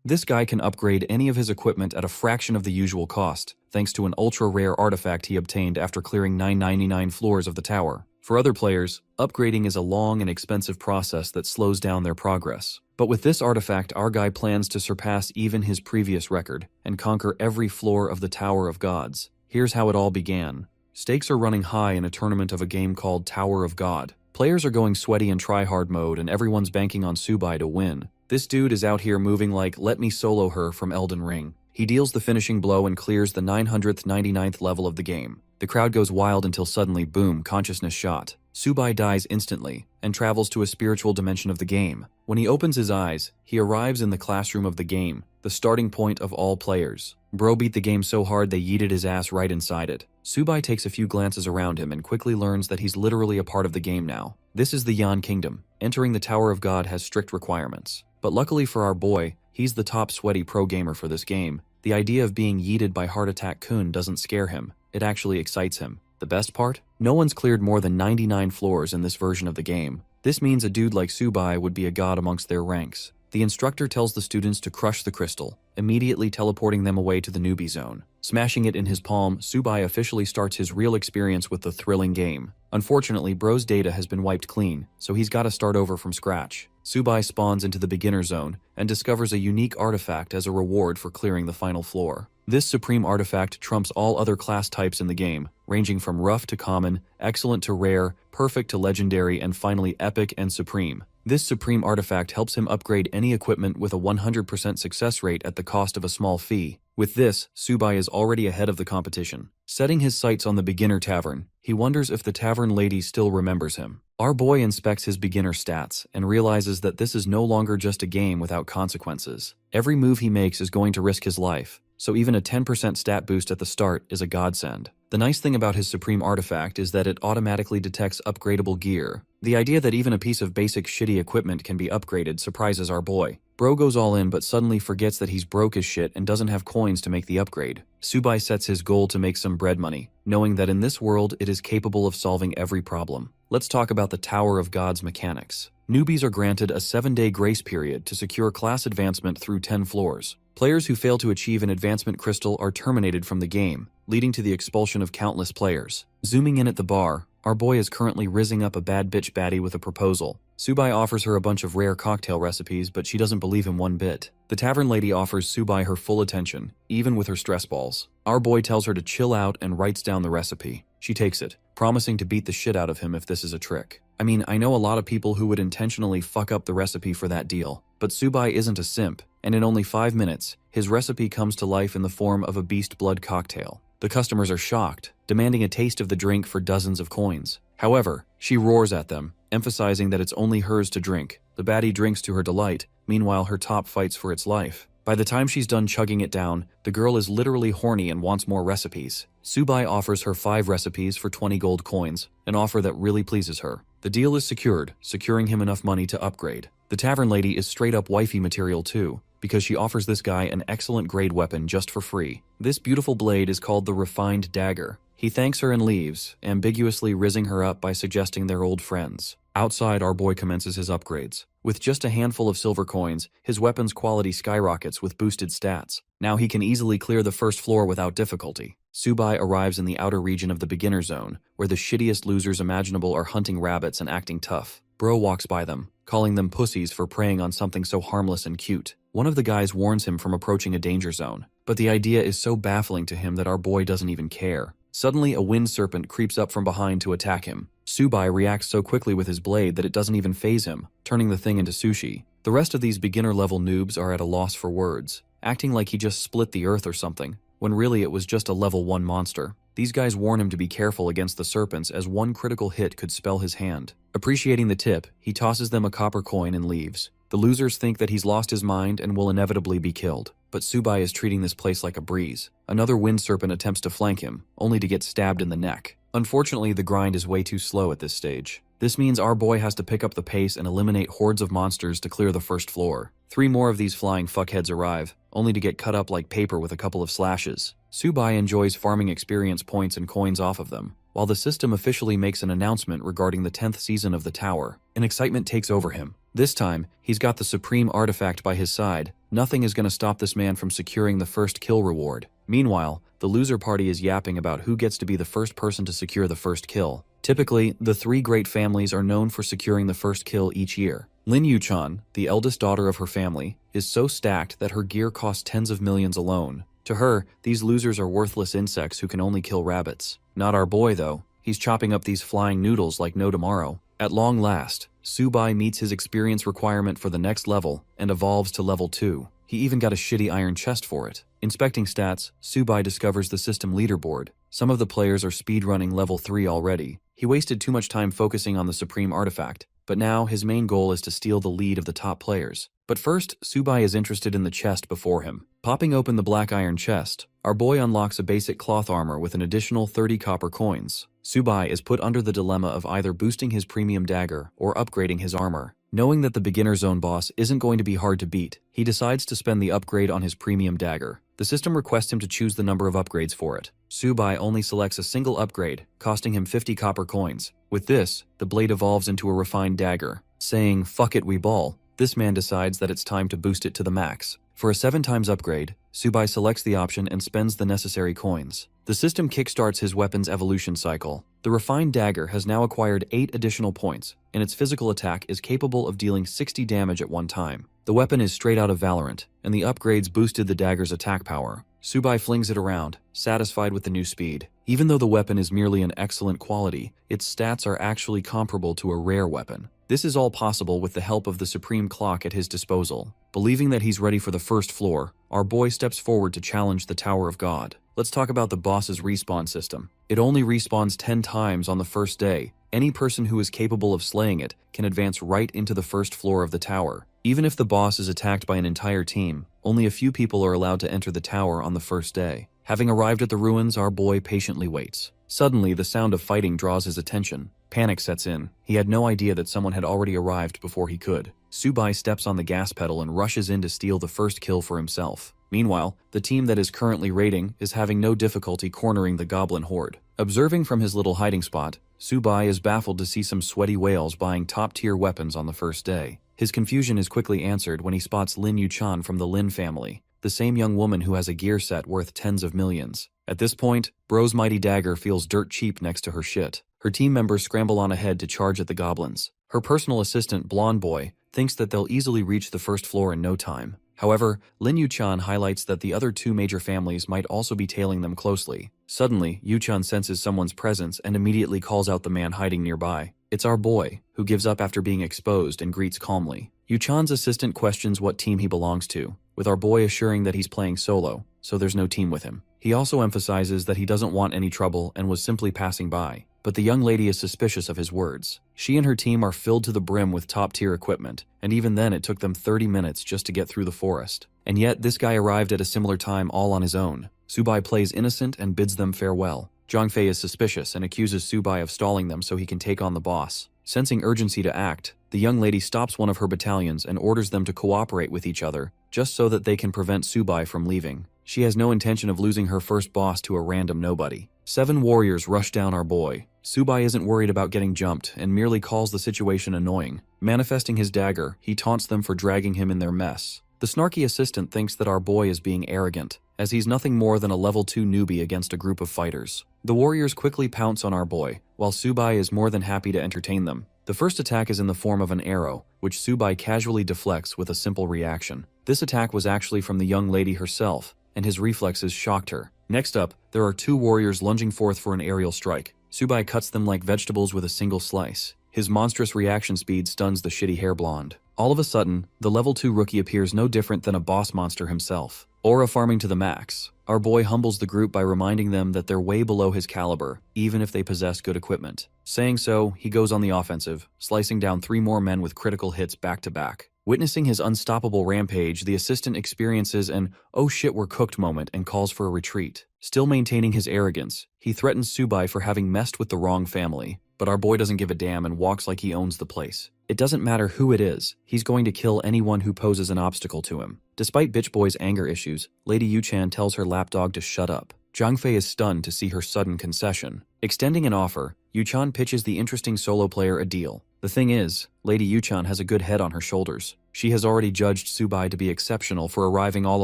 This guy can upgrade any of his equipment at a fraction of the usual cost, thanks to an ultra-rare artifact he obtained after clearing 999 floors of the tower. For other players, upgrading is a long and expensive process that slows down their progress. But with this artifact, our guy plans to surpass even his previous record and conquer every floor of the Tower of Gods. Here's how it all began. Stakes are running high in a tournament of a game called Tower of God. Players are going sweaty in try-hard mode and everyone's banking on Subai to win. This dude is out here moving like let me solo her from Elden Ring. He deals the finishing blow and clears the 999th level of the game. The crowd goes wild until suddenly, boom, consciousness shot. Subai dies instantly and travels to a spiritual dimension of the game. When he opens his eyes, he arrives in the classroom of the game, the starting point of all players. Bro beat the game so hard they yeeted his ass right inside it. Subai takes a few glances around him and quickly learns that he's literally a part of the game now. This is the Yan Kingdom. Entering the Tower of God has strict requirements. But luckily for our boy, he's the top sweaty pro gamer for this game. The idea of being yeeted by Heart Attack Kun doesn't scare him. It actually excites him. The best part? No one's cleared more than 99 floors in this version of the game. This means a dude like Subai would be a god amongst their ranks. The instructor tells the students to crush the crystal, immediately teleporting them away to the newbie zone. Smashing it in his palm, Subai officially starts his real experience with the thrilling game. Unfortunately, Bro's data has been wiped clean, so he's got to start over from scratch. Subai spawns into the beginner zone and discovers a unique artifact as a reward for clearing the final floor. This supreme artifact trumps all other class types in the game, ranging from rough to common, excellent to rare, perfect to legendary, and finally epic and supreme. This supreme artifact helps him upgrade any equipment with a 100% success rate at the cost of a small fee. With this, Subai is already ahead of the competition. Setting his sights on the beginner tavern, he wonders if the tavern lady still remembers him. Our boy inspects his beginner stats and realizes that this is no longer just a game without consequences. Every move he makes is going to risk his life, so even a 10% stat boost at the start is a godsend. The nice thing about his supreme artifact is that it automatically detects upgradable gear. The idea that even a piece of basic shitty equipment can be upgraded surprises our boy. Bro goes all in but suddenly forgets that he's broke as shit and doesn't have coins to make the upgrade. Subai sets his goal to make some bread money, knowing that in this world it is capable of solving every problem. Let's talk about the Tower of God's mechanics. Newbies are granted a 7-day grace period to secure class advancement through 10 floors. Players who fail to achieve an advancement crystal are terminated from the game, leading to the expulsion of countless players. Zooming in at the bar, our boy is currently rizzing up a bad bitch baddie with a proposal. Subai offers her a bunch of rare cocktail recipes, but she doesn't believe him one bit. The tavern lady offers Subai her full attention, even with her stress balls. Our boy tells her to chill out and writes down the recipe. She takes it, promising to beat the shit out of him if this is a trick. I mean, I know a lot of people who would intentionally fuck up the recipe for that deal, but Subai isn't a simp, and in only 5 minutes, his recipe comes to life in the form of a beast blood cocktail. The customers are shocked, demanding a taste of the drink for dozens of coins. However, she roars at them, emphasizing that it's only hers to drink. The baddie drinks to her delight, meanwhile her top fights for its life. By the time she's done chugging it down, the girl is literally horny and wants more recipes. Subai offers her 5 recipes for 20 gold coins, an offer that really pleases her. The deal is secured, securing him enough money to upgrade. The tavern lady is straight up wifey material too, because she offers this guy an excellent grade weapon just for free. This beautiful blade is called the Refined Dagger. He thanks her and leaves, ambiguously rizzing her up by suggesting they're old friends. Outside, our boy commences his upgrades. With just a handful of silver coins, his weapon's quality skyrockets with boosted stats. Now he can easily clear the first floor without difficulty. Subai arrives in the outer region of the beginner zone, where the shittiest losers imaginable are hunting rabbits and acting tough. Bro walks by them, calling them pussies for preying on something so harmless and cute. One of the guys warns him from approaching a danger zone, but the idea is so baffling to him that our boy doesn't even care. Suddenly, a wind serpent creeps up from behind to attack him. Subai reacts so quickly with his blade that it doesn't even faze him, turning the thing into sushi. The rest of these beginner-level noobs are at a loss for words, acting like he just split the earth or something, when really it was just a level 1 monster. These guys warn him to be careful against the serpents as one critical hit could spell his hand. Appreciating the tip, he tosses them a copper coin and leaves. The losers think that he's lost his mind and will inevitably be killed, but Subai is treating this place like a breeze. Another wind serpent attempts to flank him, only to get stabbed in the neck. Unfortunately, the grind is way too slow at this stage. This means our boy has to pick up the pace and eliminate hordes of monsters to clear the first floor. 3 more of these flying fuckheads arrive, only to get cut up like paper with a couple of slashes. Subai enjoys farming experience points and coins off of them, while the system officially makes an announcement regarding the 10th season of the tower. An excitement takes over him. This time, he's got the supreme artifact by his side. Nothing is going to stop this man from securing the first kill reward. Meanwhile, the loser party is yapping about who gets to be the first person to secure the first kill. Typically, the three great families are known for securing the first kill each year. Lin Yuchan, the eldest daughter of her family, is so stacked that her gear costs tens of millions alone. To her, these losers are worthless insects who can only kill rabbits. Not our boy, though. He's chopping up these flying noodles like no tomorrow. At long last, Subai meets his experience requirement for the next level and evolves to level 2. He even got a shitty iron chest for it. Inspecting stats, Subai discovers the system leaderboard. Some of the players are speedrunning level 3 already. He wasted too much time focusing on the supreme artifact, but now his main goal is to steal the lead of the top players. But first, Subai is interested in the chest before him. Popping open the black iron chest, our boy unlocks a basic cloth armor with an additional 30 copper coins. Subai is put under the dilemma of either boosting his premium dagger or upgrading his armor. Knowing that the beginner zone boss isn't going to be hard to beat, he decides to spend the upgrade on his premium dagger. The system requests him to choose the number of upgrades for it. Subai only selects a single upgrade, costing him 50 copper coins. With this, the blade evolves into a refined dagger. Saying, "Fuck it, we ball," this man decides that it's time to boost it to the max. For a 7 times upgrade, Subai selects the option and spends the necessary coins. The system kickstarts his weapon's evolution cycle. The refined dagger has now acquired 8 additional points, and its physical attack is capable of dealing 60 damage at one time. The weapon is straight out of Valorant, and the upgrades boosted the dagger's attack power. Subai flings it around, satisfied with the new speed. Even though the weapon is merely an excellent quality, its stats are actually comparable to a rare weapon. This is all possible with the help of the supreme clock at his disposal. Believing that he's ready for the first floor, our boy steps forward to challenge the Tower of God. Let's talk about the boss's respawn system. It only respawns 10 times on the first day. Any person who is capable of slaying it can advance right into the first floor of the tower. Even if the boss is attacked by an entire team, only a few people are allowed to enter the tower on the first day. Having arrived at the ruins, our boy patiently waits. Suddenly, the sound of fighting draws his attention. Panic sets in. He had no idea that someone had already arrived before he could. Subai steps on the gas pedal and rushes in to steal the first kill for himself. Meanwhile, the team that is currently raiding is having no difficulty cornering the goblin horde. Observing from his little hiding spot, Subai is baffled to see some sweaty whales buying top-tier weapons on the first day. His confusion is quickly answered when he spots Lin Yuchan from the Lin family, the same young woman who has a gear set worth tens of millions. At this point, Bro's mighty dagger feels dirt cheap next to her shit. Her team members scramble on ahead to charge at the goblins. Her personal assistant, Blonde Boy, thinks that they'll easily reach the first floor in no time. However, Lin Yuchan highlights that the other 2 major families might also be tailing them closely. Suddenly, Yuchan senses someone's presence and immediately calls out the man hiding nearby. It's our boy, who gives up after being exposed and greets calmly. Yuchan's assistant questions what team he belongs to, with our boy assuring that he's playing solo, so there's no team with him. He also emphasizes that he doesn't want any trouble and was simply passing by. But the young lady is suspicious of his words. She and her team are filled to the brim with top-tier equipment, and even then it took them 30 minutes just to get through the forest. And yet, this guy arrived at a similar time all on his own. Subai plays innocent and bids them farewell. Zhangfei is suspicious and accuses Subai of stalling them so he can take on the boss. Sensing urgency to act, the young lady stops one of her battalions and orders them to cooperate with each other, just so that they can prevent Subai from leaving. She has no intention of losing her first boss to a random nobody. 7 warriors rush down our boy. Subai isn't worried about getting jumped and merely calls the situation annoying. Manifesting his dagger, he taunts them for dragging him in their mess. The snarky assistant thinks that our boy is being arrogant, as he's nothing more than a level 2 newbie against a group of fighters. The warriors quickly pounce on our boy, while Subai is more than happy to entertain them. The first attack is in the form of an arrow, which Subai casually deflects with a simple reaction. This attack was actually from the young lady herself, and his reflexes shocked her. Next up, there are 2 warriors lunging forth for an aerial strike. Subai cuts them like vegetables with a single slice. His monstrous reaction speed stuns the shitty hair blonde. All of a sudden, the level 2 rookie appears no different than a boss monster himself. Aura farming to the max. Our boy humbles the group by reminding them that they're way below his caliber, even if they possess good equipment. Saying so, he goes on the offensive, slicing down 3 more men with critical hits back to back. Witnessing his unstoppable rampage, the assistant experiences an "oh shit we're cooked" moment and calls for a retreat. Still maintaining his arrogance, he threatens Subai for having messed with the wrong family. But our boy doesn't give a damn and walks like he owns the place. It doesn't matter who it is, he's going to kill anyone who poses an obstacle to him. Despite Bitch Boy's anger issues, Lady Yuchan tells her lapdog to shut up. Zhangfei is stunned to see her sudden concession. Extending an offer, Yuchan pitches the interesting solo player a deal. The thing is, Lady Yuchan has a good head on her shoulders. She has already judged Subai to be exceptional for arriving all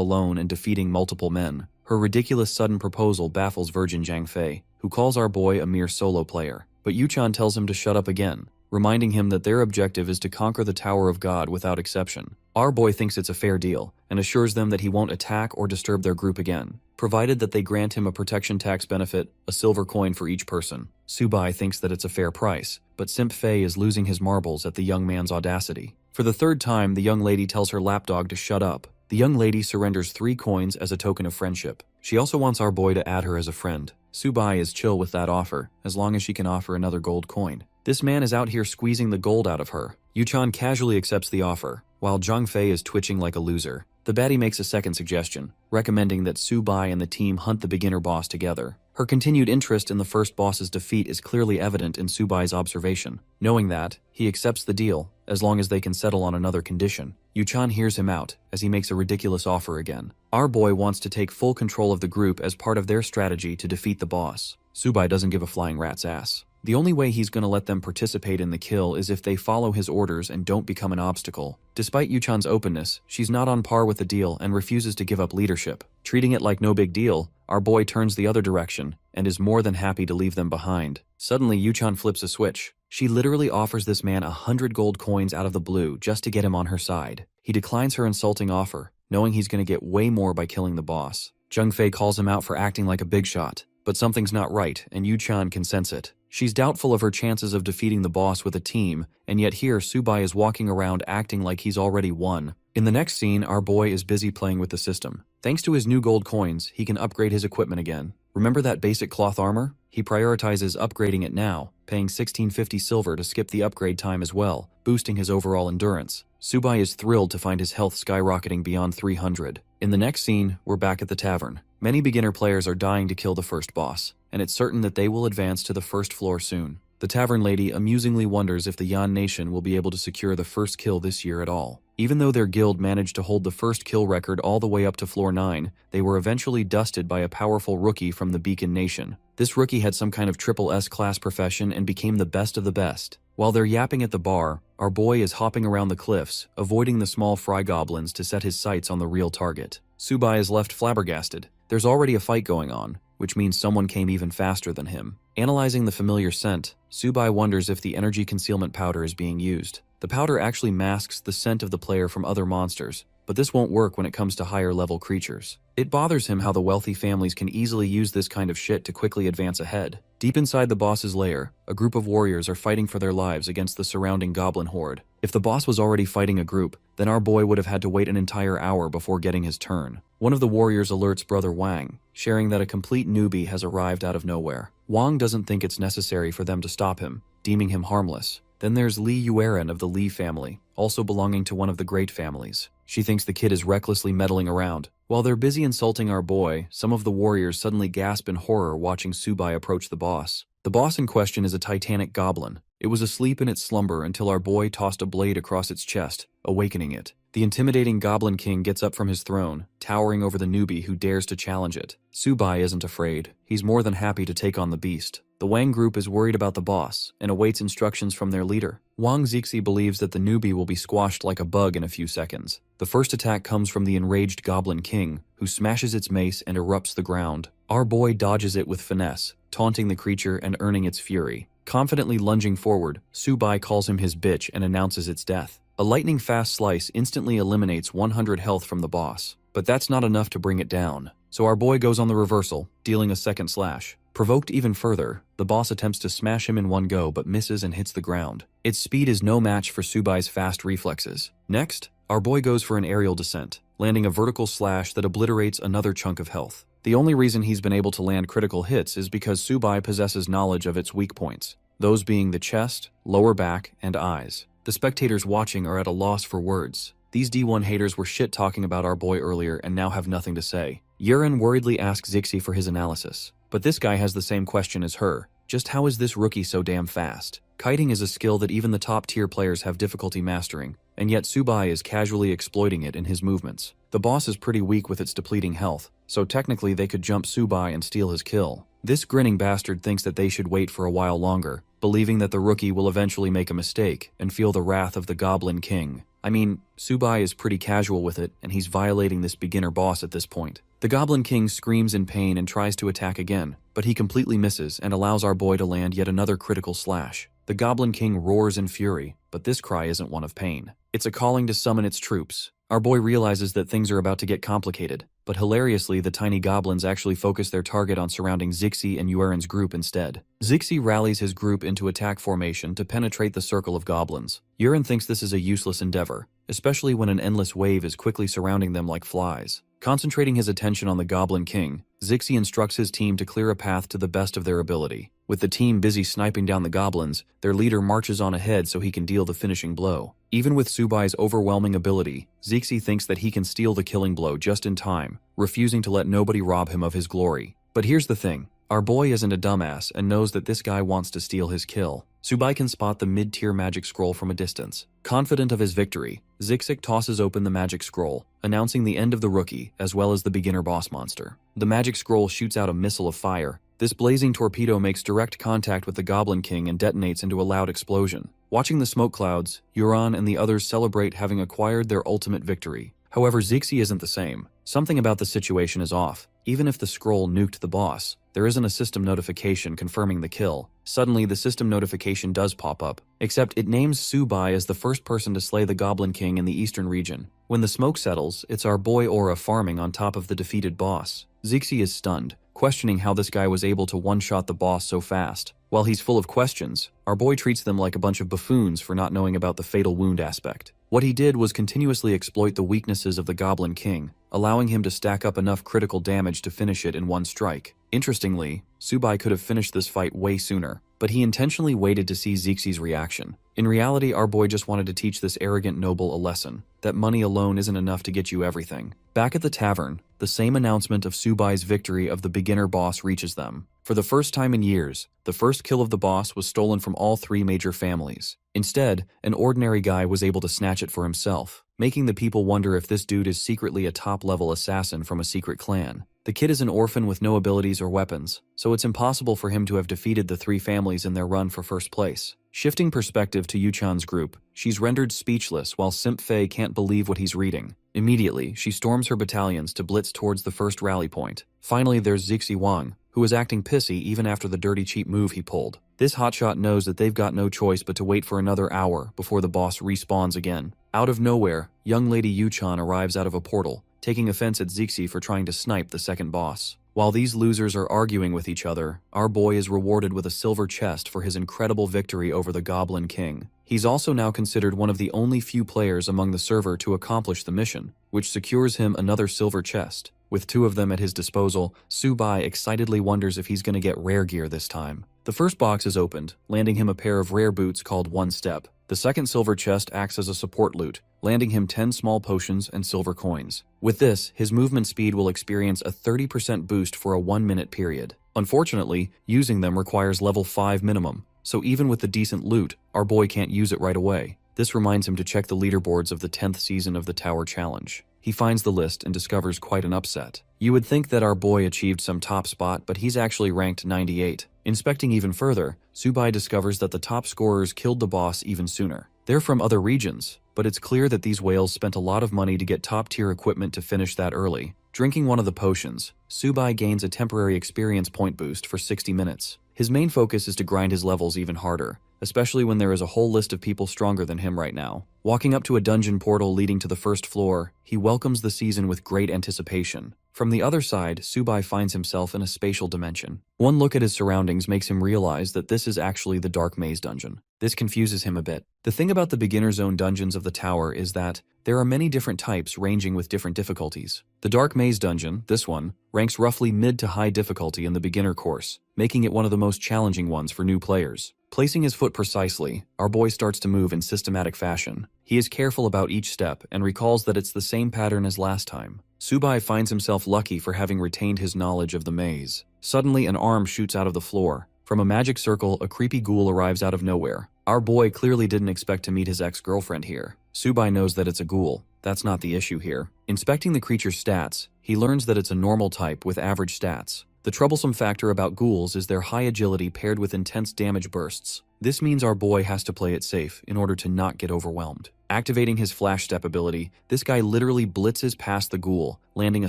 alone and defeating multiple men. Her ridiculous sudden proposal baffles Virgin Zhang Fei, who calls our boy a mere solo player. But Yuchan tells him to shut up again, reminding him that their objective is to conquer the Tower of God without exception. Our boy thinks it's a fair deal, and assures them that he won't attack or disturb their group again, provided that they grant him a protection tax benefit, a silver coin for each person. Subai thinks that it's a fair price, but Simp Fei is losing his marbles at the young man's audacity. For the third time, the young lady tells her lapdog to shut up. The young lady surrenders 3 coins as a token of friendship. She also wants our boy to add her as a friend. Subai is chill with that offer, as long as she can offer another gold coin. This man is out here squeezing the gold out of her. Yuchan casually accepts the offer, while Zhang Fei is twitching like a loser. The baddie makes a second suggestion, recommending that Subai and the team hunt the beginner boss together. Her continued interest in the first boss's defeat is clearly evident in Subai's observation. Knowing that, he accepts the deal, as long as they can settle on another condition. Yuchan hears him out, as he makes a ridiculous offer again. Our boy wants to take full control of the group as part of their strategy to defeat the boss. Subai doesn't give a flying rat's ass. The only way he's going to let them participate in the kill is if they follow his orders and don't become an obstacle. Despite Yuchan's openness, she's not on par with the deal and refuses to give up leadership. Treating it like no big deal, our boy turns the other direction and is more than happy to leave them behind. Suddenly, Yuchan flips a switch. She literally offers this man 100 gold coins out of the blue just to get him on her side. He declines her insulting offer, knowing he's going to get way more by killing the boss. Zhang Fei calls him out for acting like a big shot, but something's not right, and Yuchan can sense it. She's doubtful of her chances of defeating the boss with a team, and yet here Subai is walking around acting like he's already won. In the next scene, our boy is busy playing with the system. Thanks to his new gold coins, he can upgrade his equipment again. Remember that basic cloth armor? He prioritizes upgrading it now, paying 1650 silver to skip the upgrade time as well, boosting his overall endurance. Subai is thrilled to find his health skyrocketing beyond 300. In the next scene, we're back at the tavern. Many beginner players are dying to kill the first boss, and it's certain that they will advance to the first floor soon. The tavern lady amusingly wonders if the Yan Nation will be able to secure the first kill this year at all. Even though their guild managed to hold the first kill record all the way up to floor 9, they were eventually dusted by a powerful rookie from the Beacon Nation. This rookie had some kind of triple S class profession and became the best of the best. While they're yapping at the bar, our boy is hopping around the cliffs, avoiding the small fry goblins to set his sights on the real target. Subai is left flabbergasted. There's already a fight going on, which means someone came even faster than him. Analyzing the familiar scent, Subai wonders if the energy concealment powder is being used. The powder actually masks the scent of the player from other monsters, but this won't work when it comes to higher level creatures. It bothers him how the wealthy families can easily use this kind of shit to quickly advance ahead. Deep inside the boss's lair, a group of warriors are fighting for their lives against the surrounding goblin horde. If the boss was already fighting a group, then our boy would have had to wait an entire hour before getting his turn. One of the warriors alerts brother Wang, sharing that a complete newbie has arrived out of nowhere. Wang doesn't think it's necessary for them to stop him, deeming him harmless. Then there's Li Yueren of the Li family, also belonging to one of the great families. She thinks the kid is recklessly meddling around. While they're busy insulting our boy, some of the warriors suddenly gasp in horror watching Subai approach the boss. The boss in question is a titanic goblin. It was asleep in its slumber until our boy tossed a blade across its chest, awakening it. The intimidating Goblin King gets up from his throne, towering over the newbie who dares to challenge it. Subai isn't afraid. He's more than happy to take on the beast. The Wang group is worried about the boss and awaits instructions from their leader. Wang Zixi believes that the newbie will be squashed like a bug in a few seconds. The first attack comes from the enraged Goblin King, who smashes its mace and erupts the ground. Our boy dodges it with finesse, taunting the creature and earning its fury. Confidently lunging forward, Subai calls him his bitch and announces its death. A lightning-fast slice instantly eliminates 100 health from the boss, but that's not enough to bring it down. So our boy goes on the reversal, dealing a second slash. Provoked even further, the boss attempts to smash him in one go but misses and hits the ground. Its speed is no match for Subai's fast reflexes. Next, our boy goes for an aerial descent, landing a vertical slash that obliterates another chunk of health. The only reason he's been able to land critical hits is because Subai possesses knowledge of its weak points, those being the chest, lower back, and eyes. The spectators watching are at a loss for words. These D1 haters were shit-talking about our boy earlier and now have nothing to say. Yuren worriedly asks Zixi for his analysis, but this guy has the same question as her. Just how is this rookie so damn fast? Kiting is a skill that even the top-tier players have difficulty mastering, and yet Subai is casually exploiting it in his movements. The boss is pretty weak with its depleting health, so technically they could jump Subai and steal his kill. This grinning bastard thinks that they should wait for a while longer, believing that the rookie will eventually make a mistake and feel the wrath of the Goblin King. I mean, Subai is pretty casual with it, and he's violating this beginner boss at this point. The Goblin King screams in pain and tries to attack again, but he completely misses and allows our boy to land yet another critical slash. The Goblin King roars in fury, but this cry isn't one of pain. It's a calling to summon its troops. Our boy realizes that things are about to get complicated, but hilariously the tiny goblins actually focus their target on surrounding Zixi and Yueren's group instead. Zixi rallies his group into attack formation to penetrate the circle of goblins. Yueren thinks this is a useless endeavor, especially when an endless wave is quickly surrounding them like flies. Concentrating his attention on the Goblin King, Zixi instructs his team to clear a path to the best of their ability. With the team busy sniping down the goblins, their leader marches on ahead so he can deal the finishing blow. Even with Subai's overwhelming ability, Zixi thinks that he can steal the killing blow just in time, refusing to let nobody rob him of his glory. But here's the thing. Our boy isn't a dumbass and knows that this guy wants to steal his kill. Subai can spot the mid-tier magic scroll from a distance. Confident of his victory, Zixi tosses open the magic scroll, announcing the end of the rookie as well as the beginner boss monster. The magic scroll shoots out a missile of fire. This blazing torpedo makes direct contact with the Goblin King and detonates into a loud explosion. Watching the smoke clouds, Yuran and the others celebrate having acquired their ultimate victory. However, Zixi isn't the same. Something about the situation is off. Even if the scroll nuked the boss, there isn't a system notification confirming the kill. Suddenly, the system notification does pop up, except it names Subai as the first person to slay the Goblin King in the eastern region. When the smoke settles, it's our boy Aura farming on top of the defeated boss. Zixi is stunned, questioning how this guy was able to one-shot the boss so fast. While he's full of questions, our boy treats them like a bunch of buffoons for not knowing about the fatal wound aspect. What he did was continuously exploit the weaknesses of the Goblin King, allowing him to stack up enough critical damage to finish it in one strike. Interestingly, Subai could have finished this fight way sooner, but he intentionally waited to see Zixi's reaction. In reality, our boy just wanted to teach this arrogant noble a lesson, that money alone isn't enough to get you everything. Back at the tavern, the same announcement of Subai's victory of the beginner boss reaches them. For the first time in years, the first kill of the boss was stolen from all three major families. Instead, an ordinary guy was able to snatch it for himself, making the people wonder if this dude is secretly a top-level assassin from a secret clan. The kid is an orphan with no abilities or weapons, so it's impossible for him to have defeated the three families in their run for first place. Shifting perspective to Yuchan's group, she's rendered speechless while Simp Fei can't believe what he's reading. Immediately, she storms her battalions to blitz towards the first rally point. Finally, there's Zixi Wang, who is acting pissy even after the dirty cheap move he pulled. This hotshot knows that they've got no choice but to wait for another hour before the boss respawns again. Out of nowhere, young lady Yuchan arrives out of a portal, taking offense at Zixi for trying to snipe the second boss. While these losers are arguing with each other, our boy is rewarded with a silver chest for his incredible victory over the Goblin King. He's also now considered one of the only few players among the server to accomplish the mission, which secures him another silver chest. With two of them at his disposal, Subai excitedly wonders if he's going to get rare gear this time. The first box is opened, landing him a pair of rare boots called One Step. The second silver chest acts as a support loot, landing him 10 small potions and silver coins. With this, his movement speed will experience a 30% boost for a 1-minute period. Unfortunately, using them requires level 5 minimum, so even with the decent loot, our boy can't use it right away. This reminds him to check the leaderboards of the 10th season of the Tower Challenge. He finds the list and discovers quite an upset. You would think that our boy achieved some top spot, but he's actually ranked 98. Inspecting even further, Subai discovers that the top scorers killed the boss even sooner. They're from other regions, but it's clear that these whales spent a lot of money to get top-tier equipment to finish that early. Drinking one of the potions, Subai gains a temporary experience point boost for 60 minutes. His main focus is to grind his levels even harder, especially when there is a whole list of people stronger than him right now. Walking up to a dungeon portal leading to the first floor, he welcomes the season with great anticipation. From the other side, Subai finds himself in a spatial dimension. One look at his surroundings makes him realize that this is actually the Dark Maze dungeon. This confuses him a bit. The thing about the beginner zone dungeons of the tower is that there are many different types ranging with different difficulties. The Dark Maze dungeon, this one, ranks roughly mid to high difficulty in the beginner course, making it one of the most challenging ones for new players. Placing his foot precisely, our boy starts to move in systematic fashion. He is careful about each step and recalls that it's the same pattern as last time. Subai finds himself lucky for having retained his knowledge of the maze. Suddenly, an arm shoots out of the floor. From a magic circle, a creepy ghoul arrives out of nowhere. Our boy clearly didn't expect to meet his ex-girlfriend here. Subai knows that it's a ghoul. That's not the issue here. Inspecting the creature's stats, he learns that it's a normal type with average stats. The troublesome factor about ghouls is their high agility paired with intense damage bursts. This means our boy has to play it safe in order to not get overwhelmed. Activating his flash step ability, this guy literally blitzes past the ghoul, landing a